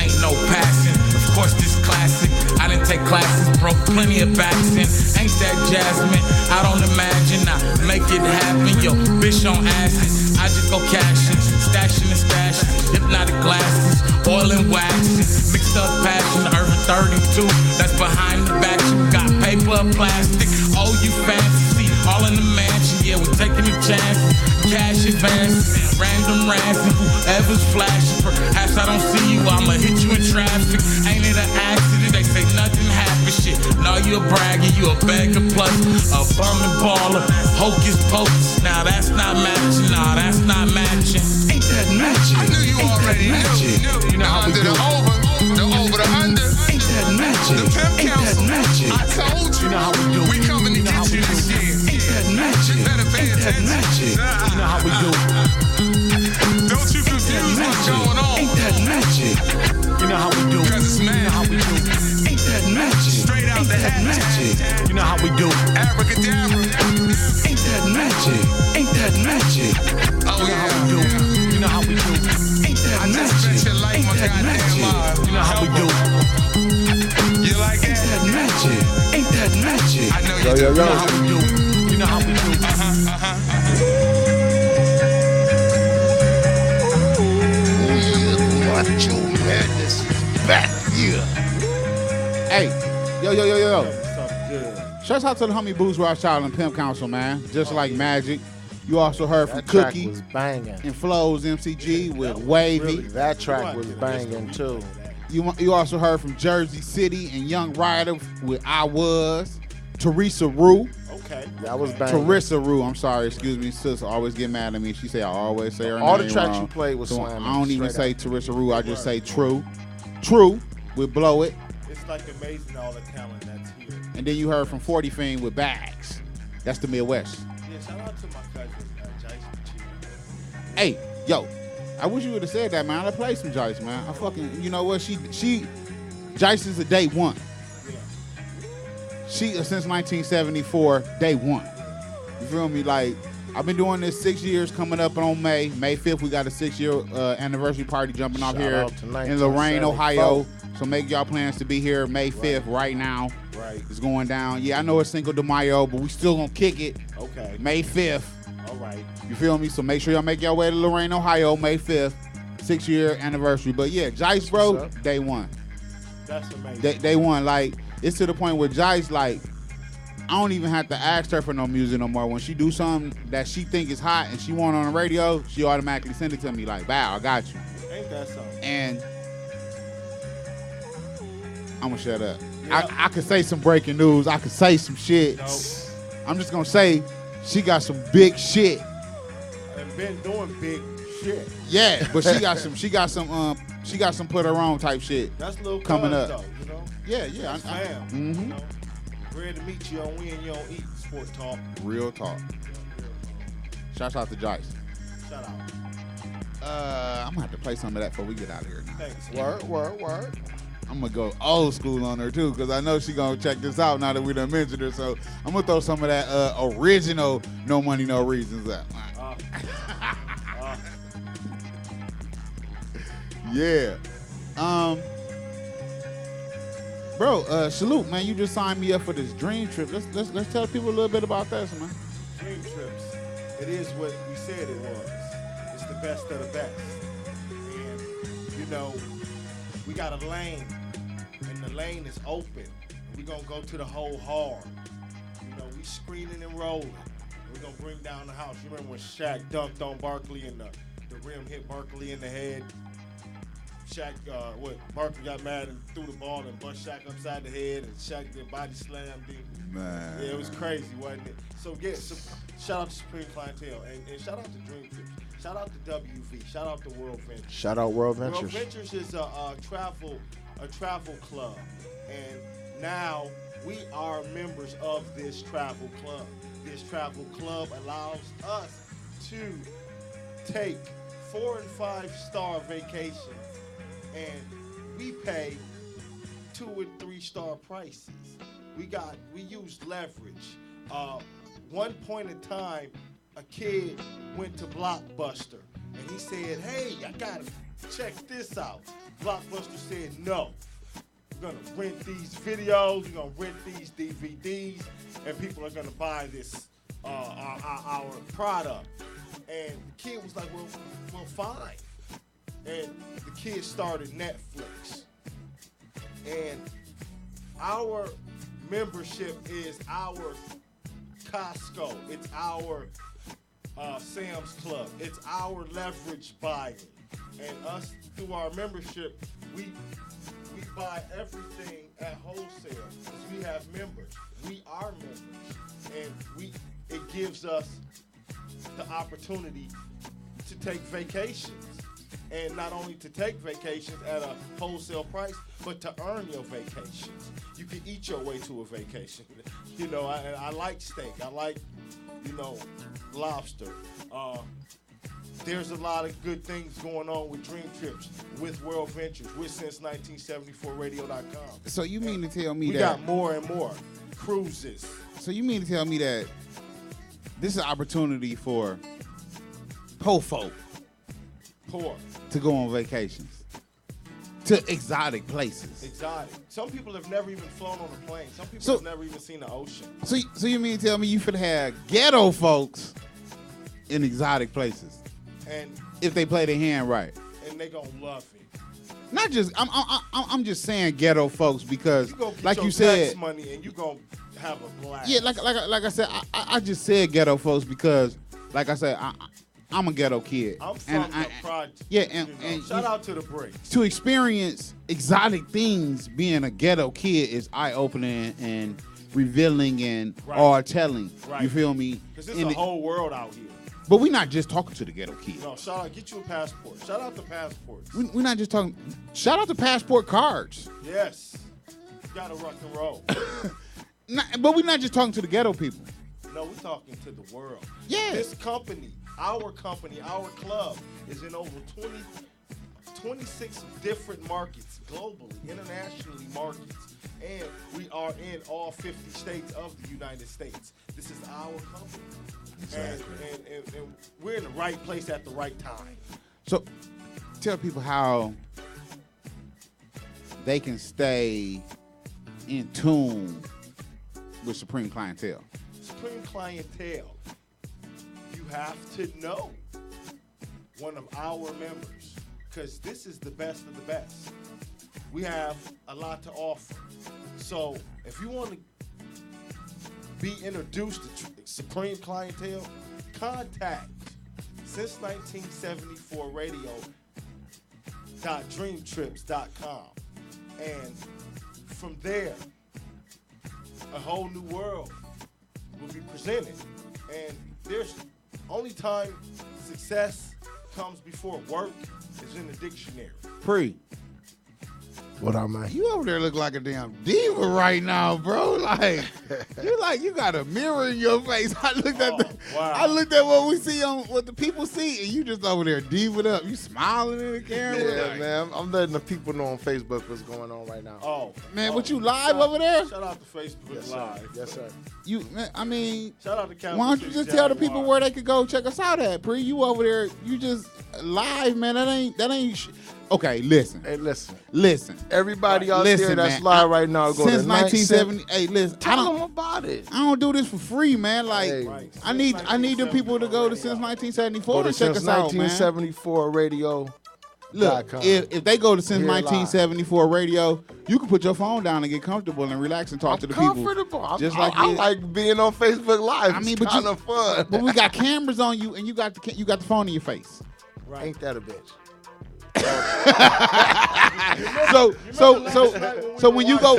Ain't no passing. Of course this classic. I didn't take classes, broke plenty of backs in. Ain't that Jasmine? I don't imagine I make it happen. Yo, bitch on acid. I just go cashing, stashing and stashing. Hypnotic glasses, oil and waxing. Mixed up passion, Urban 32. That's behind the back. You got paper or plastic. Oh, you fancy. All in the mansion. Yeah, we taking the chances. Cash advances, random ransom. Whoever's flashing. Perhaps I don't see you, I'ma hit you in traffic. Ain't it an accident? They say nothing happened. Shit, no, you a bragger, you a beggar plus a bum and baller. Hocus pocus, now that's not matching. Nah, that's not matching. Ain't that magic? I knew you ain't already knew. You know how we do. The over, the under. Ain't that magic? The pimp ain't council. That magic? I told you. You know how we do. We coming to get you this year. Ain't that magic? Ain't that magic? You know how we do. Don't you confuse what's going on. Ain't that magic? You know how we do. Cause it's magic. You know how we do. Ain't that magic? Straight out ain't the that hat. Magic? You know how we do. Abracadabra. Ain't that magic? Ain't that magic? Oh, you know how we do. You know how we do. Ain't that I magic? just bet your life ain't my that goddamn magic? life. You know how we do. You like Ain't that? that magic? Ain't that magic? I know you You know how we do. You know how we do. Macho Madness is back here. Hey, yo. Shouts out to the homie Boots Rothschild and Pimp Council, man. Just like Magic. You also heard from That track Cookie was banging. and Flows MCG with Wavy. That track was banging too. You also heard from Jersey City and Young Rider with I Was. Teresa Rue. Okay. That was banging. Teresa Rue, I'm sorry, excuse me. Sis always get mad at me. She say I always say her All name the tracks wrong. you played was So slamming. I don't even straight say up. Teresa Rue. I just say True. True with Blow It. It's like amazing all the talent that's here. And then you heard from 40 Fiend with Bags. That's the Midwest. Yeah, shout out to my cousin, Jason Chief. Hey, yo, I wish you would have said that, man. I play some Jice, man. I fucking, you know what? Jice is a day one. She since 1974, day one. You feel me? Like, I've been doing this 6 years coming up on May 5th. We got a 6-year anniversary party jumping off Shout here out to in Lorain, 1974. Ohio. So make y'all plans to be here May 5th right now. Right. It's going down. Yeah, I know it's Cinco de Mayo, but we still gonna kick it. Okay. May 5th. All right. You feel me? So make sure y'all make y'all way to Lorain, Ohio, May 5th. 6-year anniversary. But yeah, Jice, bro, day one. That's amazing. Day one. Like, it's to the point where Jice, like, I don't even have to ask her for no music no more. When she do something that she think is hot and she want on the radio, she automatically send it to me like, "Bow, I got you." Ain't that something? And I'm gonna shut up. I could say some breaking news. I could say some shit. Nope. I'm just gonna say she got some big shit. And been doing big shit. Yeah, but she got some put her on type shit. That's a little coming cuz, up. though, you know? Yeah. That's fam. Mm-hmm. You know? Bread to meet you don't win, you don't eat. Sport talk. Real talk. Shouts out to Jice. Shout out. I'm gonna have to play some of that before we get out of here now. Thanks. Word. I'm gonna go old school on her too, because I know she gonna check this out now that we done mentioned her. So I'm gonna throw some of that original No Money, No Reasons out. Yeah. Bro, salute, man. You just signed me up for this dream trip. Let's tell people a little bit about this, man. Dream trips. It is what we said it was. It's the best of the best. And, you know, we got a lane, and the lane is open. We're going to go to the whole hard. You know, we screening and rolling. We're going to bring down the house. You remember when Shaq dunked on Barkley and the rim hit Barkley in the head? Shaq, Barkley got mad and threw the ball and bust Shaq upside the head, and Shaq did body slammed him. Man. Yeah, it was crazy, wasn't it? So, yeah, shout out to Supreme Clientele, and shout out to Dream Trips. Shout out to WV. Shout out to World Ventures. Shout out World Ventures. World Ventures is a travel club, and now we are members of this travel club. This travel club allows us to take 4- and 5-star vacations, and we pay 2- and 3-star prices. We use leverage. One point in time, a kid went to Blockbuster and he said, "Hey, I gotta check this out." Blockbuster said, "No, we're gonna rent these videos, we're gonna rent these DVDs, and people are gonna buy this our product." And the kid was like, well, fine. And the kid started Netflix. And our membership is our Costco. It's our Sam's Club. It's our leverage buying. And us, through our membership, we buy everything at wholesale because we have members. We are members. And it gives us the opportunity to take vacations. And not only to take vacations at a wholesale price, but to earn your vacations. You can eat your way to a vacation. You know, I like steak. I like, lobster. There's a lot of good things going on with Dream Trips, with World Ventures, with Since1974radio.com. So you mean to tell me we got more and more cruises. So you mean to tell me that this is an opportunity for poor folk to go on vacations? to exotic places. Exotic. Some people have never even flown on a plane. Some people So- have never even seen the ocean. So you mean to tell me you finna have ghetto folks in exotic places And if they play their hand right? they gonna love it. Not just I'm just saying ghetto folks because You gonna get like your you said, tax money and you gonna have a blast. yeah, like I said, I just said ghetto folks because like I said, I'm a ghetto kid. I'm from the project. Yeah, you know. and Shout out to the breaks. to experience exotic things being a ghetto kid is eye-opening and revealing and telling. Right. You feel me? Because there's a whole world out here. But we're not just talking to the ghetto kid. No, shout out. Get you a passport. Shout out to passports. We're not just talking. Shout out to passport cards. Yes. You gotta rock and roll. But we're not just talking to the ghetto people. No, we're talking to the world. Yeah. This company, our club, is in over 26 different markets globally, internationally markets. And we are in all 50 states of the United States. This is our company. Exactly. And we're in the right place at the right time. So tell people how they can stay in tune with Supreme Clientele. Supreme Clientele, you have to know one of our members because this is the best of the best. We have a lot to offer. So if you want to be introduced to Supreme Clientele, contact Since1974radio.dreamtrips.com. And from there, a whole new world will be presented. And there's only time success comes before work is in the dictionary. What up, man? You over there look like a damn diva right now, bro. Like you got a mirror in your face. I looked at what we see on what the people see, and you just over there diva'd up. You smiling in the camera. Yeah, man. I'm letting the people know on Facebook what's going on right now. Oh, man, what you live over there? Shout out to Facebook Live. Yes, sir. You, man, I mean, shout out to Capital why don't you just tell the people where they could go check us out at? Pre, you over there? You just live, man. That ain't. Okay, listen. Hey, listen. Everybody out there that's live right now, go since to 1970. Hey, listen. Tell them about it. I don't do this for free, man. Like, I need the people to go to Since 1974 and check us out, man. 1974radio. Look, if they go to Since 1974 radio, you can put your phone down and get comfortable and relax and talk to the people. Comfortable. Just I like being on Facebook Live. I mean, it's kind of fun. But we got cameras on you, and you got the phone in your face. Right. Ain't that a bitch? So when you go,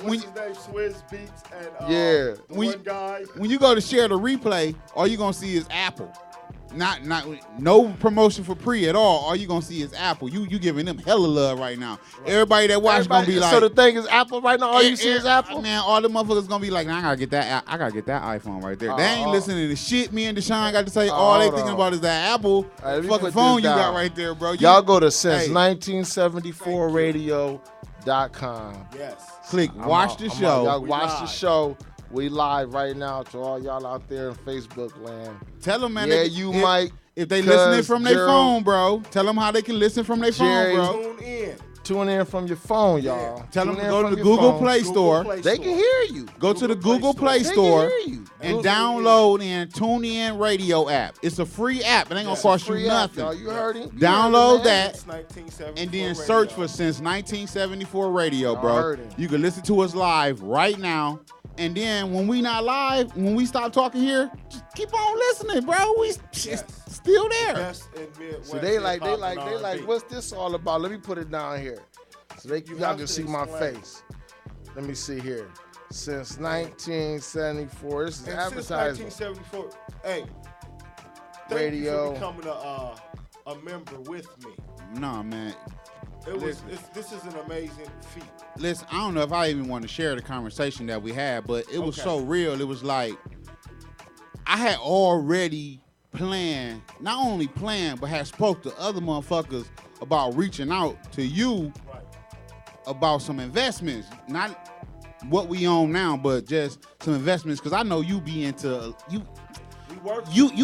what's his name? Swizz Beats and when, one guy. When you go to share the replay, all you gonna see is Apple. Not no promotion for Pre at all. All you gonna see is Apple. You giving them hella love right now. Right. Everybody that watch gonna be like. So the thing is Apple right now. All you see is Apple. Man, all the motherfuckers gonna be like, nah, I gotta get that iPhone right there. They ain't listening to the shit me and Dushawn got to say. All they thinking about is that Apple fucking phone you got right there, bro. Y'all go to Since1974radio.com. Yes. Click watch the show. Y'all watch the show. We live right now to all y'all out there in Facebook land. Tell them, man. Yeah, if they listening from their phone, bro. Tell them how they can listen from their phone, bro. Tune in from your phone, y'all. Tell them to go to the Google Play Store. They can hear you. Go to the Google Play Store and download and tune in radio app. It's a free app. It ain't gonna cost you nothing. Y'all. You heard it. Download that and then search for Since 1974 Radio, bro. You can listen to us live right now. And then when we not live, when we stop talking here, just keep on listening, bro. We still there. So they like, what's this all about? Let me put it down here, so y'all can see my face. Let me see here. Since 1974, this is advertising. Since 1974, hey, thank radio. You for becoming a member with me. Nah, man. This is an amazing feat. Listen, I don't know if I even want to share the conversation that we had, but it was so real. It was like I had already planned, not only planned, but had spoke to other motherfuckers about reaching out to you about some investments. Not what we own now, but just some investments. Because I know you be into you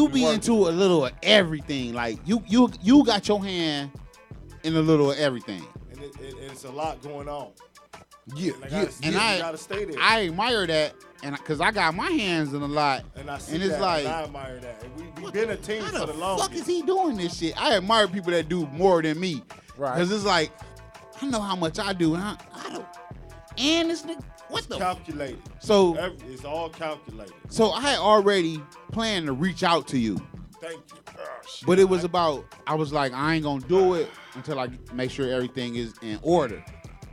be into a little of everything. Like you got your hand in a little of everything. And it's a lot going on. Yeah, and I gotta stay there. I admire that, and because I got my hands in a lot, and I see and it's that, like, and I admire that. And we've been a team for the longest. Fuck is he doing this shit? I admire people that do more than me, right? Because it's like, I know how much I do, and I don't. And this nigga, what the calculated? So it's all calculated. So I had already planned to reach out to you. Thank you. But it was about, I was like, I ain't gonna do it until I make sure everything is in order.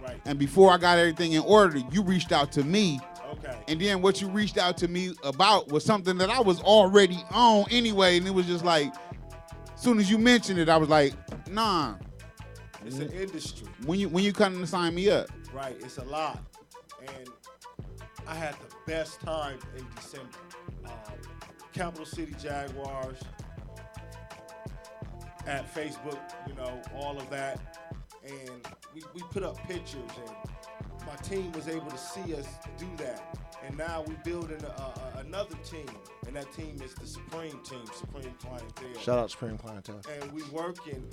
Right. And before I got everything in order, you reached out to me. Okay. And then what you reached out to me about was something that I was already on anyway. And it was just like, as soon as you mentioned it, I was like, nah. It's an industry. When you come to sign me up. Right, it's a lot. And I had the best time in December. Capital City Jaguars, at Facebook, all of that. And we put up pictures, and my team was able to see us do that. And now we're building another team, and that team is the Supreme team, Supreme Clientele. Shout out Supreme Clientele. And we're working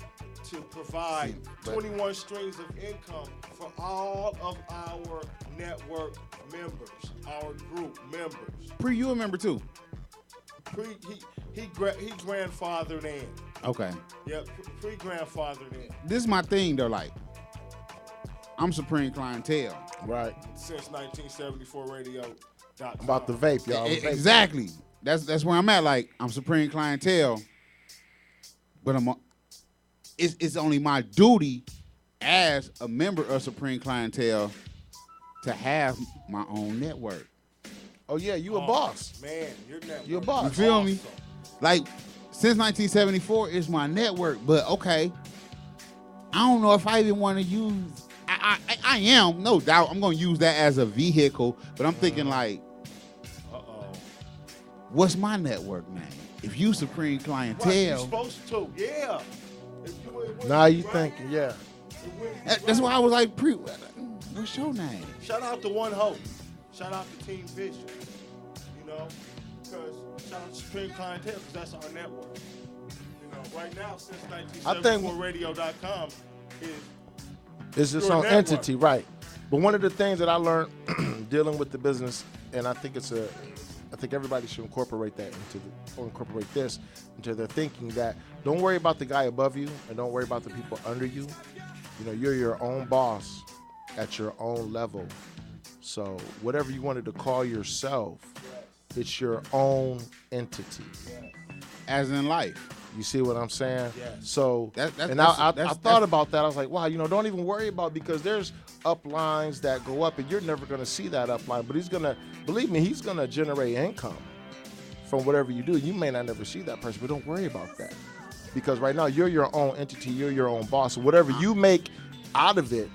to provide 21 streams of income for all of our network members, our group members. Pre, you a member too? He grandfathered in. Okay. Yep, pre-grandfathered in. This is my thing though, like, I'm Supreme Clientele. Right. Since 1974radio. About the vape, y'all. Exactly. That's where I'm at. Like, I'm Supreme Clientele, but it's only my duty as a member of Supreme Clientele to have my own network. Oh yeah, you a boss. Man, your network. You a boss. You feel awesome. me? Like, since 1974 is my network, but okay, I don't know if I even want to use. I am, no doubt. I'm gonna use that as a vehicle, but I'm thinking like, what's my network name? If you Supreme Clientele, you're supposed to, yeah. Now you thinking, yeah. That's why I was like, what's your name? Shout out to One Hope. Shout out to Team Vision. Because shout out to Supreme Clientele, because that's our network. Right now, since 1974radio.com is its own entity, right? But one of the things that I learned dealing with the business, and I think I think everybody should incorporate that incorporate this into their thinking, that don't worry about the guy above you and don't worry about the people under you. You're your own boss at your own level. So whatever you wanted to call yourself, it's your own entity. As in life. You see what I'm saying? Yes. So, I thought about that. I was like, wow, don't even worry about it, because there's uplines that go up and you're never going to see that upline. But he's going to generate income from whatever you do. You may not never see that person, but don't worry about that. Because right now, you're your own entity. You're your own boss. So whatever you make out of it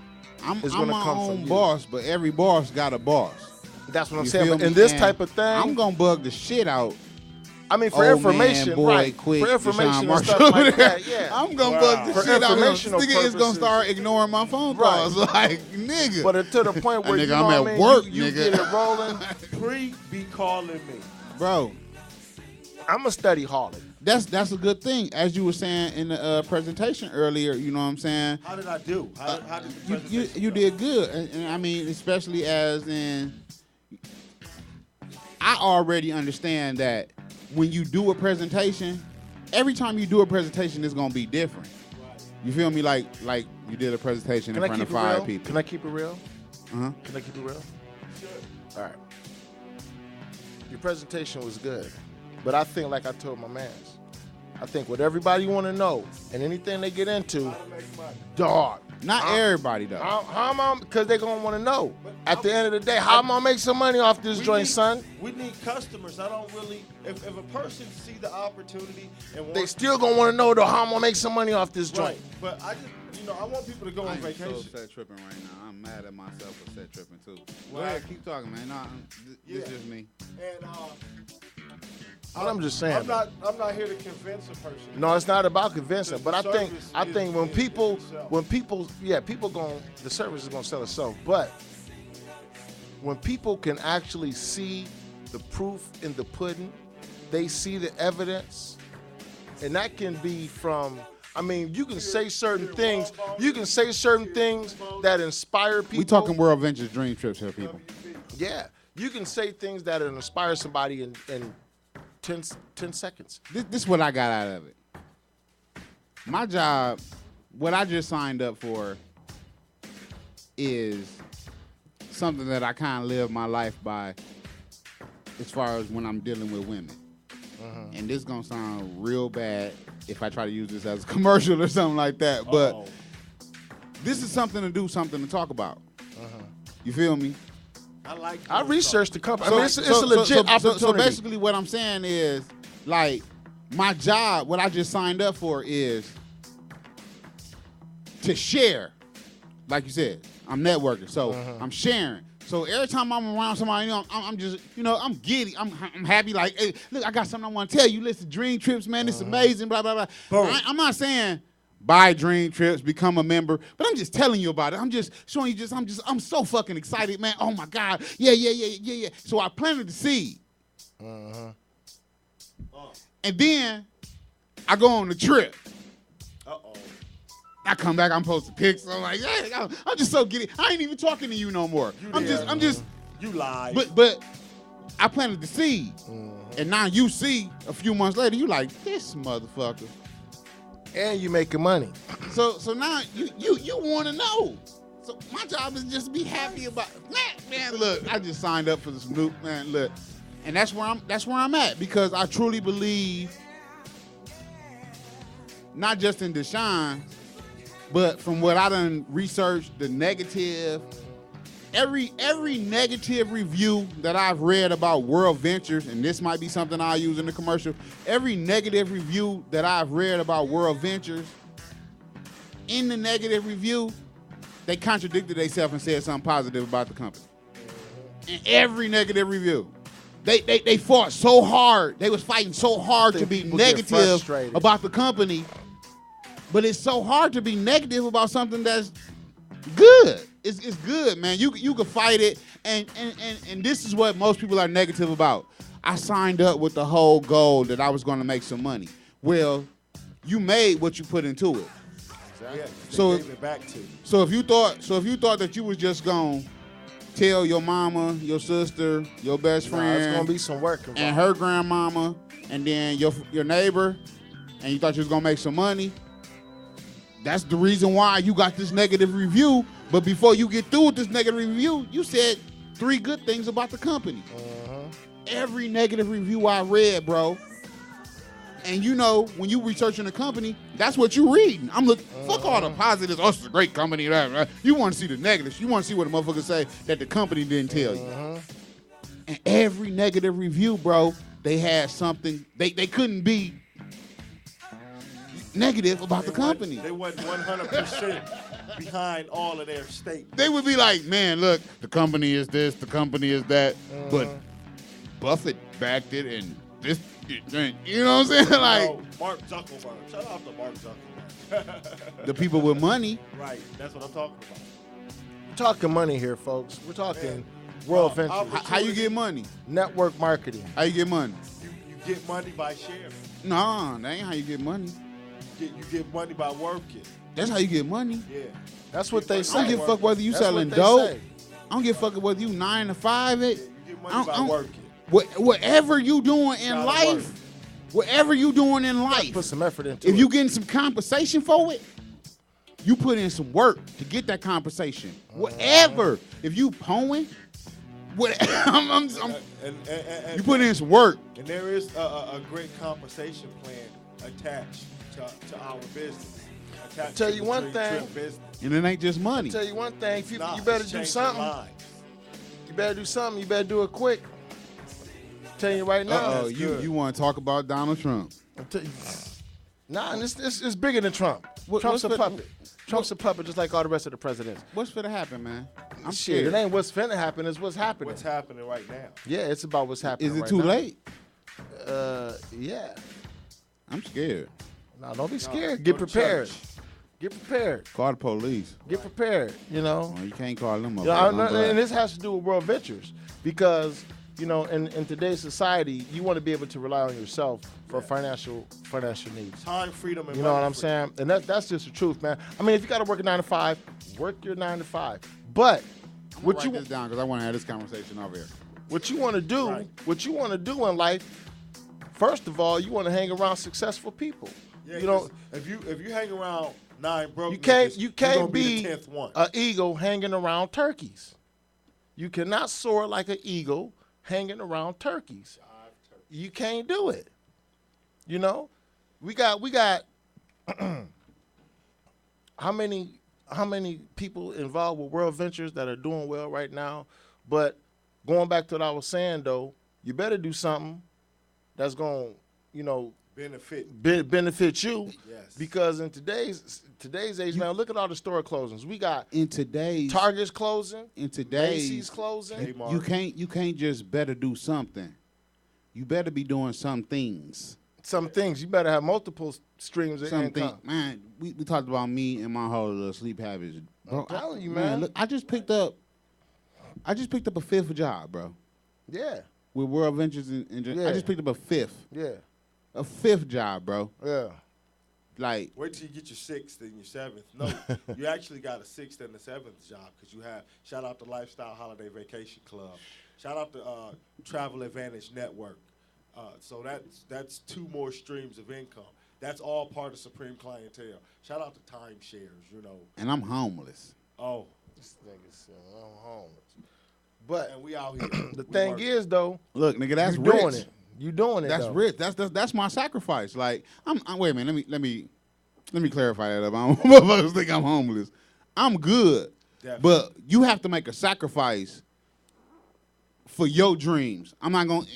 is going to come from you. I'm my own boss, but every boss got a boss. That's what I'm saying. In this type of thing, I'm going to bug the shit out. I mean, for information, man, boy, right? Quick, for information and stuff like that, yeah. I'm gonna bug the shit out. This nigga is gonna start ignoring my phone calls, like, nigga. But to the point where nigga, I'm at work, you nigga. get it rolling. Be calling me, bro. I'm a study holic. That's a good thing, as you were saying in the presentation earlier. You know what I'm saying? How did I do? How did the presentation you did good, and I mean, especially as in, I already understand that. When you do a presentation, every time you do a presentation, it's gonna be different. You feel me? Like you did a presentation in front of 5 people. Can I keep it real? Uh-huh. Can I keep it real? All right. Your presentation was good, but I think, like I told my mans, I think what everybody want to know and anything they get into, dog. Not everybody though. How am I? Because they gonna want to know. At the end of the day, how am I make some money off this joint, son? We need customers. I don't really. If a person see the opportunity and they still gonna want to know though, how am I make some money off this joint? But I just, I want people to go on vacation. I'm so set tripping right now. I'm mad at myself for set tripping too. Go ahead, keep talking, man. No, this is just me. And I'm just saying. I'm not here to convince a person. No, it's not about convincing. But I think when people, the service is gonna sell itself. But when people can actually see the proof in the pudding, they see the evidence, and that can be from I mean, you can say certain things. You can say certain things that inspire people. We talking World Ventures dream trips here, people. Yeah, you can say things that inspire somebody in 10 seconds. This is what I got out of it. My job, what I just signed up for, is something that I kind of live my life by as far as when I'm dealing with women. And this is going to sound real bad if I try to use this as a commercial or something like that, but this is something to do, something to talk about. You feel me? I researched the company. I mean, it's a legit opportunity. So basically what I'm saying is, like, my job, what I just signed up for is to share. Like you said, I'm networking, so I'm sharing. So every time I'm around somebody, I'm just, I'm giddy. I'm happy. Like, hey, look, I got something I want to tell you. Listen, Dream Trips, man, it's amazing. Blah blah blah. I'm not saying buy Dream Trips, become a member, but I'm just telling you about it. I'm just showing you. I'm so fucking excited, man. Oh my God, yeah. So I planted the seed, and then I go on the trip. I come back, I'm posting pics. I'm like, hey, I'm just so giddy. I ain't even talking to you no more. I'm just. You lied. But I planted the seed, and now you see a few months later, you like this motherfucker, and you making money. So now you want to know. So my job is just be happy about. Man, look, I just signed up for this new man. Look, and that's where I'm at because I truly believe, not just in Dushawn, but from what I done researched, the negative, every negative review that I've read about World Ventures, and this might be something I'll use in the commercial, every negative review that I've read about World Ventures, in the negative review, they contradicted themselves and said something positive about the company. In every negative review. They fought so hard, they was fighting so hard to be negative about the company. But it's so hard to be negative about something that's good. It's good, man. You can fight it, and this is what most people are negative about. I signed up with the whole goal that I was going to make some money. Well, you made what you put into it. Exactly. So gave it back to you. So if you thought that you was just gonna tell your mama, your sister, your best friend, it's gonna be some work involved. And her grandmama, and then your neighbor, and you thought you was gonna make some money. That's the reason why you got this negative review. But before you get through with this negative review, you said 3 good things about the company. Every negative review I read, bro. And when you researching a company, that's what you reading. I'm looking, fuck all the positives. Oh, it's a great company. Right? You want to see the negatives. You want to see what the motherfuckers say that the company didn't tell you. And every negative review, bro, they had something. They couldn't be negative about the company. They wasn't 100% behind all of their statements. They would be like, man, look, the company is this, the company is that, but Buffett backed it and this, you know what I'm saying? Like, Mark Zuckerberg. Shout out to Mark Zuckerberg. The people with money. Right, that's what I'm talking about. We're talking money here, folks. We're talking World Ventures. How you get money? Network marketing. How you get money? You get money by sharing. No, that ain't how you get money. You get money by working. That's how you get money. Yeah. That's what they say. I don't give a fuck whether you selling dope. I don't give a fuck whether you 9 to 5 it. You get money by working. Whatever you doing in life, put some effort into it. If you getting some compensation for it, you put in some work to get that compensation. Whatever. If you poing, you put in some work. And there is a great compensation plan attached to our business. I'll tell you one thing. And it ain't just money. I'll tell you one thing. You better do something. You better do something. You better do it quick. I'm telling you right now. You want to talk about Donald Trump? Nah, it's bigger than Trump. Trump's a puppet. Trump's a puppet just like all the rest of the presidents. What's finna happen, man? I'm Shit, scared. it ain't what's finna happen. It's what's happening. What's happening right now? Yeah, it's about what's happening Is it right too now. late? Yeah. I'm scared. No, don't be scared. Get prepared. Get prepared. Call the police. Get prepared. You know. Well, you can't call them up. And this has to do with World Ventures because you know, in today's society, you want to be able to rely on yourself for financial needs. Time, freedom, and you know what money I'm freedom. saying? And that's just the truth, man. I mean, if you got to work a 9 to 5, work your 9 to 5. But what you write this down because I want to have this conversation over here. What you want to do, what you want to do in life, first of all, you want to hang around successful people. Yeah, you know, if you hang around 9 broke you can't niggas, you're gonna be the 10th one. an eagle hanging around turkeys. You cannot soar like an eagle hanging around turkeys. You can't do it. You know, we got how many people involved with World Ventures that are doing well right now? But going back to what I was saying though, you better do something that's going to, you know, benefit you. Yes. Because in today's age, man, look at all the store closings. We got in today's Target's closing, in today's Macy's closing. You can't just better do something. You better be doing some things. Some things. You better have multiple streams of income. Man, we talked about me and my whole little sleep habits. Bro, I'm telling you, man. Look, I just picked up a 5th job, bro. Yeah. With World Ventures I just picked up a 5th. Yeah. A 5th job, bro. Yeah. Like, wait till you get your 6th and your 7th. No, you actually got a 6th and a 7th job because you have. Shout out to Lifestyle Holiday Vacation Club. Shout out to Travel Advantage Network. So that's 2 more streams of income. That's all part of Supreme Clientele. Shout out to timeshares, you know. And I'm homeless. Oh, this nigga said I'm homeless. But and we out here. The thing is though, look, nigga, that's you rich. doing it. You doing it. That's though. rich. That's my sacrifice. Like, I'm wait a minute. Let me clarify that up. I don't motherfuckers think I'm homeless. I'm good, but you have to make a sacrifice for your dreams. I'm not gonna,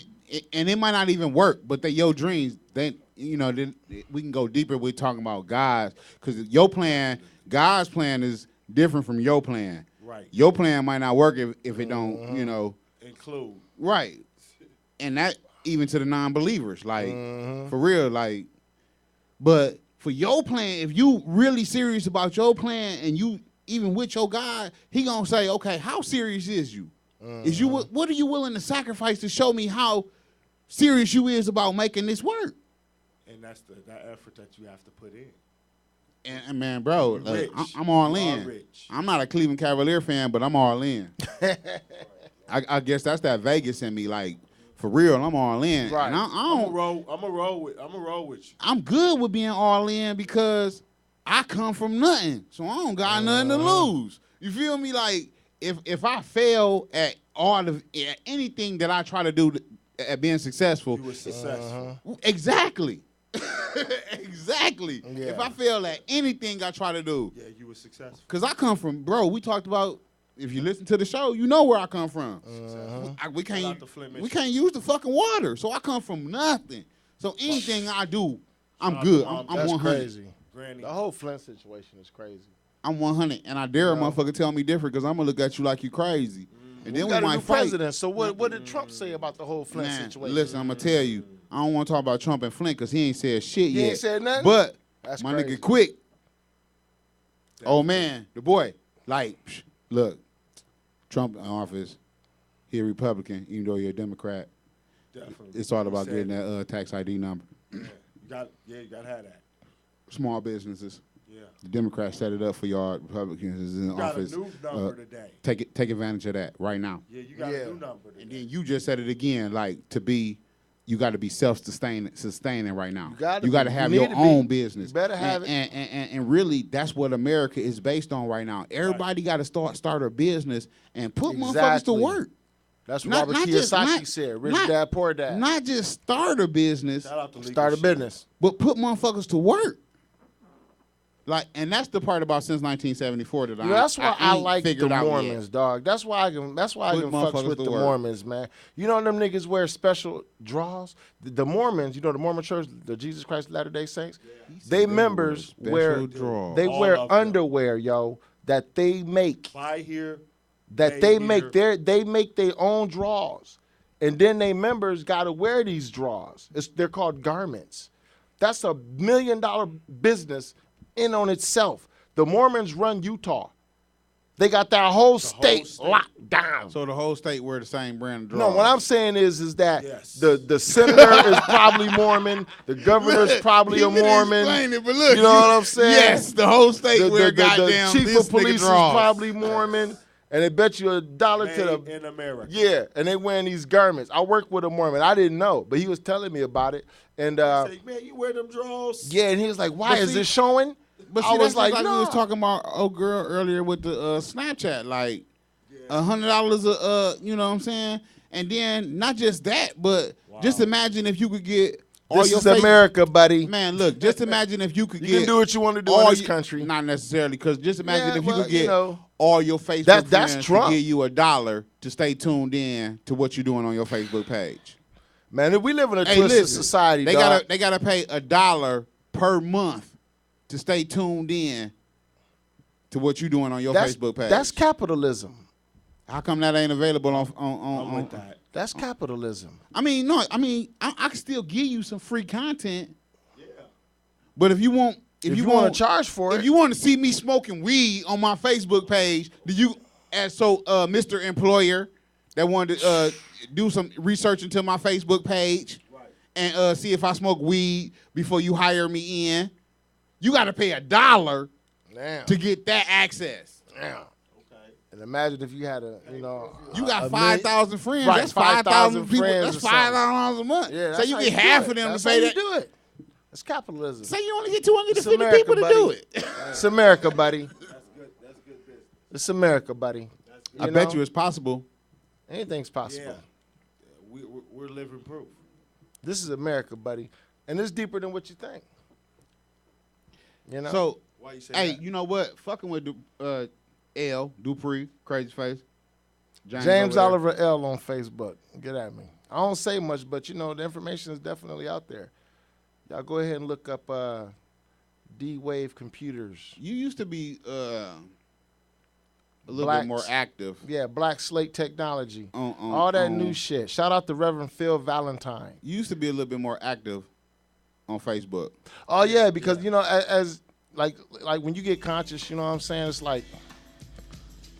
and it might not even work, but they your dreams. Then we can go deeper. We're talking about God's, because your plan, God's plan is different from your plan. Right. Your plan might not work if it don't, include. Right. And that even to the non-believers, like for real, like. But for your plan, if you really serious about your plan and you even with your God, he gonna say, okay, how serious is you? Is you what are you willing to sacrifice to show me how serious you is about making this work? And that's that effort that you have to put in. And man, bro, I'm all in. I'm not a Cleveland Cavalier fan, but I'm all in. I guess that's that Vegas in me, like for real. I'm all in. Right. And I'm a roll with you. I'm good with being all in because I come from nothing, so I don't got nothing to lose. You feel me? Like if I fail at at anything that I try to do at being successful, you were successful. Exactly. Exactly. Yeah. If I fail at anything I try to do, yeah, you were successful. Cause I come from, bro. We talked about. If you listen to the show, you know where I come from. We can't use the fucking water, so I come from nothing. So anything I do, I'm good. I'm That's 100. crazy. Granny. The whole Flint situation is crazy. I'm 100, and I dare a motherfucker tell me different, cause I'm gonna look at you like you crazy, and then we got a might new fight. president. So what did Trump say about the whole Flint situation? Listen, I'm gonna tell you. I don't want to talk about Trump and Flint because he ain't said shit yet. He ain't said nothing? But That's my crazy. nigga Quick, oh man, the boy, like, look, Trump in office, he a Republican, even though you're a Democrat. Definitely. It's all about getting that tax ID number. Yeah, you got to have that. Small businesses. Yeah. The Democrats set it up for y'all Republicans in got office. a new number today. Take advantage of that right now. Yeah, you got a new number today. And then you just said it again, like you got to be self-sustaining right now. You got to have your own business. You better have it. And really, that's what America is based on right now. Everybody got to start a business and put motherfuckers to work. That's what Robert Kiyosaki said. Rich dad, poor dad. Not just start a business. Start a business. But put motherfuckers to work. Like, and that's the part about Since 1974 that that's why I ain't like the figured out Mormons, yet. dog. That's why I can fuck with the Mormons, man. You know them niggas wear special draws? The Mormons, you know the Mormon church, the Jesus Christ of Latter-day Saints, they members wear underwear, yo, that they make. Buy here. That they make their own draws. And then they members gotta wear these draws. They're called garments. That's $1 million business in on itself. The Mormons run Utah. They got that whole state locked down. So the whole state wear the same brand of drugs. No, what I'm saying is that the senator is probably Mormon, the governor's probably a Mormon. Explain it, but look, you know what I'm saying? Yes, the whole state wear the goddamn chief this of police nigga is draws. probably Mormon, and they bet you $1 to the in America. Yeah, and they wearing these garments. I work with a Mormon. I didn't know, but he was telling me about it, and Say, man, you wear them drawers? yeah, and he was like, "Why But is see- this showing?" But I see, was that's like like, we was "Nah." talking about old girl earlier with the Snapchat, like $100 you know what I'm saying? And then not just that, but just imagine if you could get all This your is America, buddy. Man, look, just imagine if you could You get can do what you want to do all in this your- country. Not necessarily, because just imagine Yeah, if you well, could get you know, all your Facebook that's friends Trump. to give you $1 to stay tuned in to what you're doing on your Facebook page. Man, if we live in a Hey, twisted listen, society, they dog. gotta pay $1 per month to stay tuned in to what you're doing on your Facebook page. That's capitalism. How come that ain't available on that. That's capitalism. I mean, no, I can still give you some free content. Yeah. But if you want, If you want to charge for if it, you want to see me smoking weed on my Facebook page, do you, Mr. Employer, that wanted to do some research into my Facebook page and see if I smoke weed before you hire me in, you got to pay $1 Damn. to get that access. Damn. And imagine if you had You got 5,000 friends. Right, That's 5,000 people. friends That's or $5 a month. Yeah, so that's you how get do half it. of them That's to pay how that. you do it. It's capitalism. Say you only get 250 It's America, people to buddy. do it. It's America, buddy. That's good business. It's America, buddy. I bet you it's possible. Anything's possible. Yeah. We're living proof. This is America, buddy. And it's deeper than what you think. You know? So, Why you say hey, that? you know what? Fucking with L, Dupree, Crazy Face. James over there. Oliver L on Facebook. Get at me. I don't say much, but the information is definitely out there. Y'all go ahead and look up D-Wave Computers. You used to be a little Black- bit more active. Yeah, Black Slate Technology. On- All that on- new shit. Shout out to Reverend Phil Valentine. You used to be a little bit more active on Facebook. Oh yeah, because as like when you get conscious, you know what I'm saying? It's like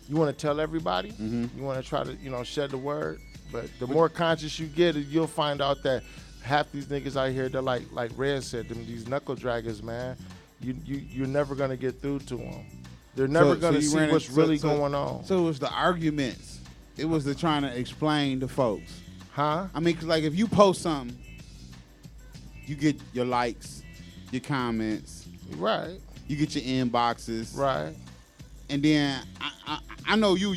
you want to tell everybody. You want to try to shed the word. But the more conscious you get, you'll find out that half these niggas out here, they're like Red said, these knuckle draggers, man. You're never gonna get through to them. They're never gonna you see ran what's into- really going on. So it was the arguments. It was the trying to explain to folks. Huh? I mean, 'cause like if you post something, you get your likes, your comments. Right. You get your inboxes. Right. And then I know you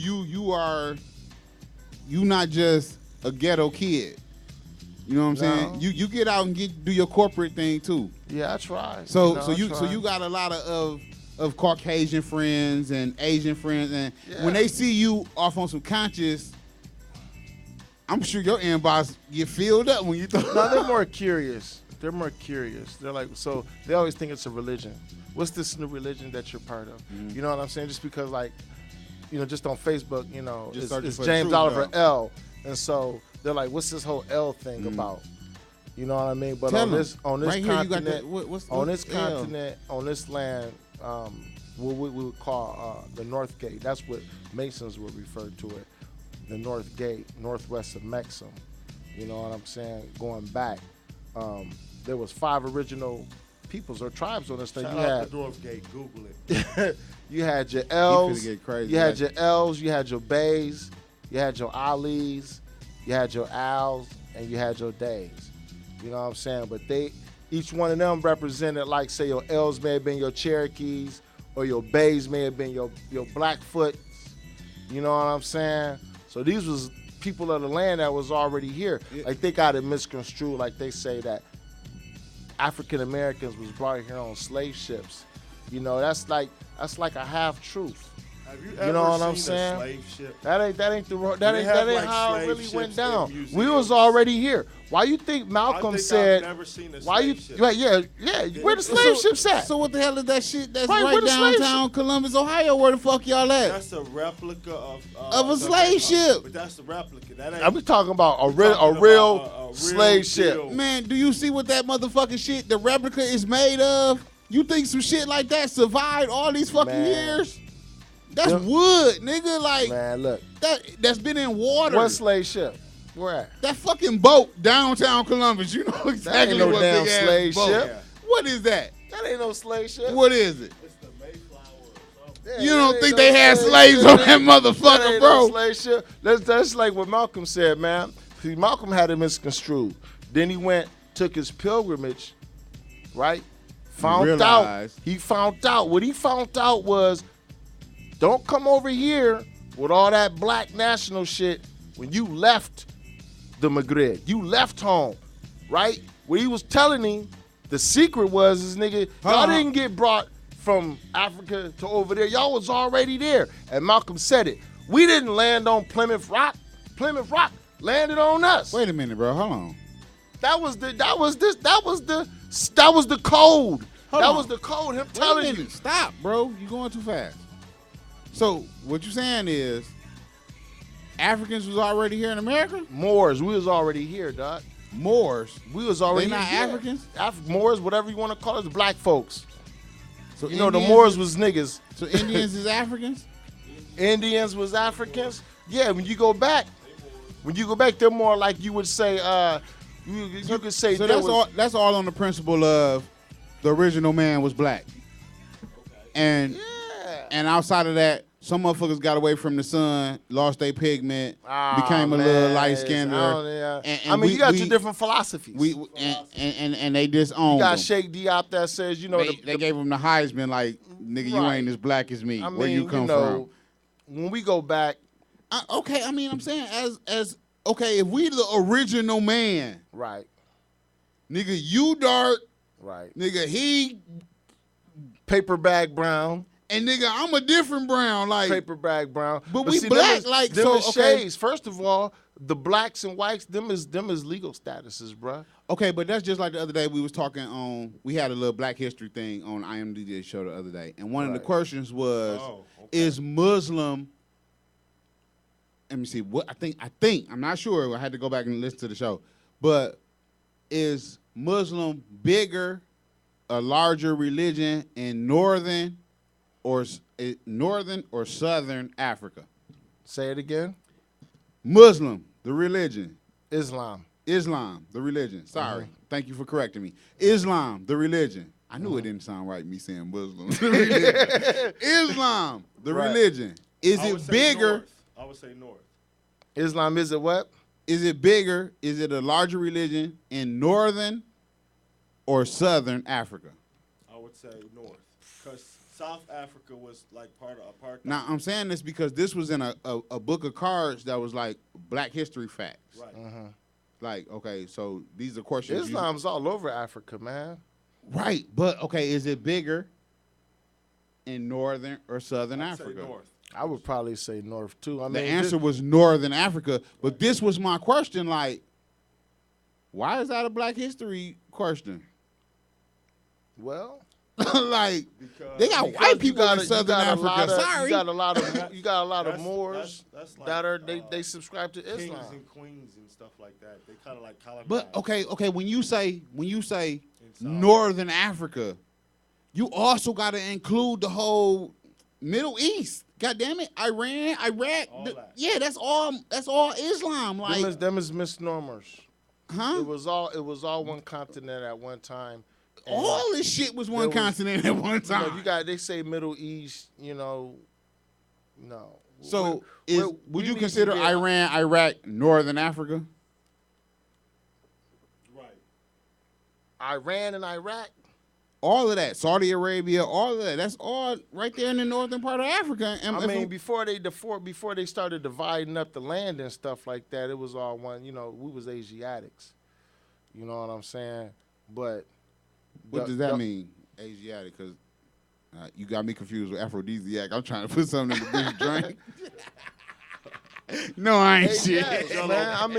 not just a ghetto kid. You know what I'm saying? You get out and do your corporate thing too. Yeah, I try. So I so you try. got a lot of Caucasian friends and Asian friends, and Yeah. when they see you off on some conscious, I'm sure your inbox get filled up when you No, they're more curious. They're more curious. They're like, so they always think it's a religion. What's this new religion that you're part of? You know what I'm saying? Just because, just on Facebook, Just searching it's for James truth, Oliver though. L. And so they're like, what's this whole L thing about? You know what I mean? But Tell on 'em. this Right here, you got continent, the- what's on this L? continent, on this land, what we would call the North Gate. That's what Masons would refer to it. The North Gate, northwest of Mexham. You know what I'm saying? Going back, there was 5 original peoples or tribes on this thing. Shout You out had to Northgate. Google it. you had your L's, finna get crazy, you had right? your L's, you had your Bays, you had your Ali's, you had your Al's, and you had your Days. You know what I'm saying? But each one of them represented, like, say, your L's may have been your Cherokees, or your Bays may have been your Blackfoots. You know what I'm saying? So these was people of the land that was already here. Yeah. Like, they got it misconstrued. Like, they say that African Americans was brought here on slave ships. That's like a half truth. Have you You ever know what seen I'm a saying? slave ship? That ain't the They that have, ain't like, how it slave really ships went in down. We museums. was already here. Why you think Malcolm I think said? I've never seen a why you? slave ship. Right, yeah. Where the slave ships at? So what the hell is that shit that's Right, right, where the slave downtown Columbus, Ohio? Where the fuck y'all at? That's a replica of a slave ship. But that's the replica. That ain't. I'm talking about a talking real about a slave ship. deal. Man, do you see what that motherfucking shit, the replica is made of? You think some shit like that survived all these fucking Man. years? That's wood, nigga. Like, man, look. That's been in water. What slave ship? Where at? That fucking boat downtown Columbus. You know exactly that ain't no what damn big ass slave boat. ship. Yeah. What is that? That ain't no slave ship. What is it? It's the Mayflower or something. Yeah, You don't think no they had slaves on that motherfucker, that ain't bro? No slave ship. That's like what Malcolm said, man. See, Malcolm had it misconstrued. Then he took his pilgrimage, right? Found out. He found out. What he found out was, don't come over here with all that black national shit when you left the Maghreb. You left home, right? What he was telling him, the secret was, this nigga, y'all didn't get brought from Africa to over there. Y'all was already there. And Malcolm said it. We didn't land on Plymouth Rock. Plymouth Rock landed on us. Wait a minute, bro. Hold on. That was the code. Was the code. Him telling you. Stop, bro. You going too fast. So what you saying is, Africans was already here in America? Moors, we was already here, dog. Moors? We was already They not here. Africans? Moors, whatever you want to call it, black folks. So you know, the Indians Moors was niggas. So Indians is Africans? Indians was Africans? Yeah, when you go back, they're more like you would say, you could say so there that's all on the principle of the original man was black. And outside of that, some motherfuckers got away from the sun, lost their pigment, became a little light-skinned. You got two different philosophies. And they disowned You got them. Sheikh Diop that says, you know, they gave him the Heisman, like, nigga, you ain't as black as me. Where you come from? When we go back, I'm saying as if we the original man, right? Nigga, you dark, right? Nigga, he paper bag brown. And nigga, I'm a different brown, like paper bag brown. But we see, black, like them so. Is shades. First of all, the blacks and whites, them is legal statuses, bruh. Okay, but that's just like the other day we was talking on. We had a little Black History thing on IMDb show the other day, and one of the questions was, "Is Muslim?" Let me see. What I think I'm not sure. I had to go back and listen to the show, but is Muslim bigger, a larger religion in northern or southern Africa? Say it again. Muslim, the religion. Islam, the religion. Sorry. Thank you for correcting me. Islam, the religion. I knew it didn't sound right, me saying Muslim. The religion. Islam, the religion. Is it bigger? North. I would say north. Islam, is it what? Is it bigger? Is it a larger religion in northern or southern Africa? I would say north. Because South Africa was like part of apartheid. Now, I'm saying this because this was in a book of cards that was like Black History facts. Right. Like, okay, so these are questions. Islam's all over Africa, man. Right, but okay, is it bigger in northern or southern Africa? Say north. I would probably say north too. The answer was northern Africa, but this was my question, like, why is that a Black History question? Well, like, they got white people in southern Africa. Sorry. You got a lot of Moors that are they subscribe to Islam. Kings and queens and stuff like that. They kind of like colonized. But okay, when you say northern Africa, you also got to include the whole Middle East. God damn it, Iran, Iraq. Yeah, that's all Islam. Like them is misnomers. Huh? It was all one continent at one time. All this shit was one continent at one time. They say Middle East, no. So would you consider Iran, Iraq, northern Africa? Right. Iran and Iraq? All of that, Saudi Arabia, all of that. That's all right there in the northern part of Africa. And before they started dividing up the land and stuff like that, it was all one. We was Asiatics. You know what I'm saying? But what does that mean, Asiatic? Because you got me confused with aphrodisiac. I'm trying to put something in the bitch drink. No, I ain't shit. Man,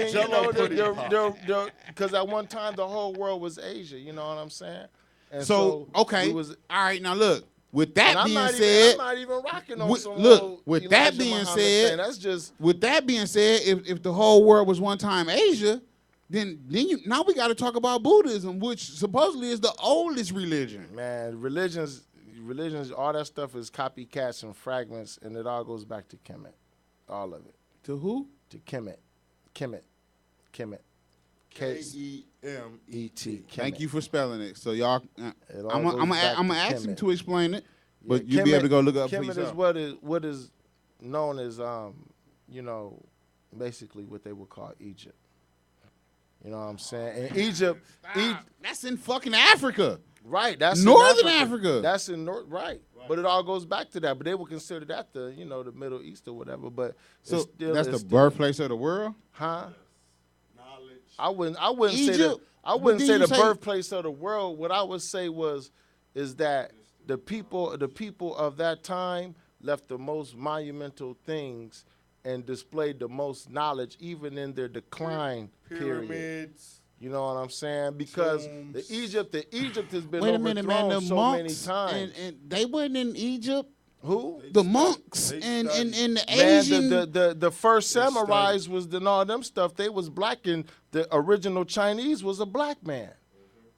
because at one time the whole world was Asia. You know what I'm saying? And okay, all right. Now look. With that being said, I'm not even rocking on some. Look, with that being said, that's just. With that being said, if the whole world was one time Asia, then now we got to talk about Buddhism, which supposedly is the oldest religion. Man, religions religions, all that stuff is copycats and fragments, and it all goes back to Kemet. All of it. To who? To Kemet. Kemet. K-E-M-E-T. Thank you for spelling it. So y'all, I'm goes back gonna to ask him Kemet. to explain it, but Yeah, you'll be able to go look up for Kemet yourself. is what is known as basically what they would call Egypt. You know what I'm saying? And Egypt, that's in fucking Africa. Right, that's Northern in Africa. That's in right. But it all goes back to that. But they would consider that the Middle East or whatever. But So it's still, that's it's the still- birthplace of the world. Huh? I wouldn't say Egypt, I wouldn't but say then the you say- birthplace of the world. What I would say is that the people of that time left the most monumental things and displayed the most knowledge, even in their decline period. Pyramids. You know what I'm saying? Because the Egypt has been Wait a overthrown minute, man. The so monks many times. and they wasn't in Egypt. Who? The monks and the Man, Asian. the first samurais was and all them stuff. They was black, and the original Chinese was a black man.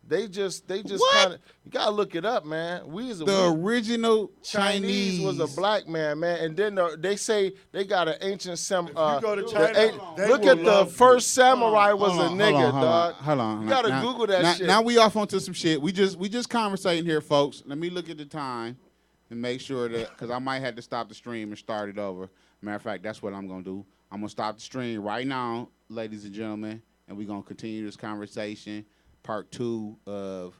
They just kind of, you gotta look it up, man. The original Chinese was a black man, and then they say they got an ancient go to China, they look will at the love first samurai was a Hold nigga, on, dog. Hold on. You gotta Now- Google that now, shit. Now we off onto some shit. We just conversating here, folks. Let me look at the time and make sure that, because I might have to stop the stream and start it over. Matter of fact, that's what I'm gonna do. I'm gonna stop the stream right now, ladies and gentlemen, and we're gonna continue this conversation, part 2 of.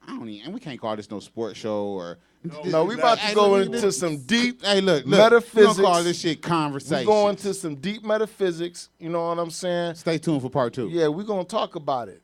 And we can't call this no sports show or. No, we about to go into some deep look, metaphysics. we gonna call this shit conversation. We go into some deep metaphysics. You know what I'm saying? Stay tuned for part 2. Yeah, we're gonna talk about it.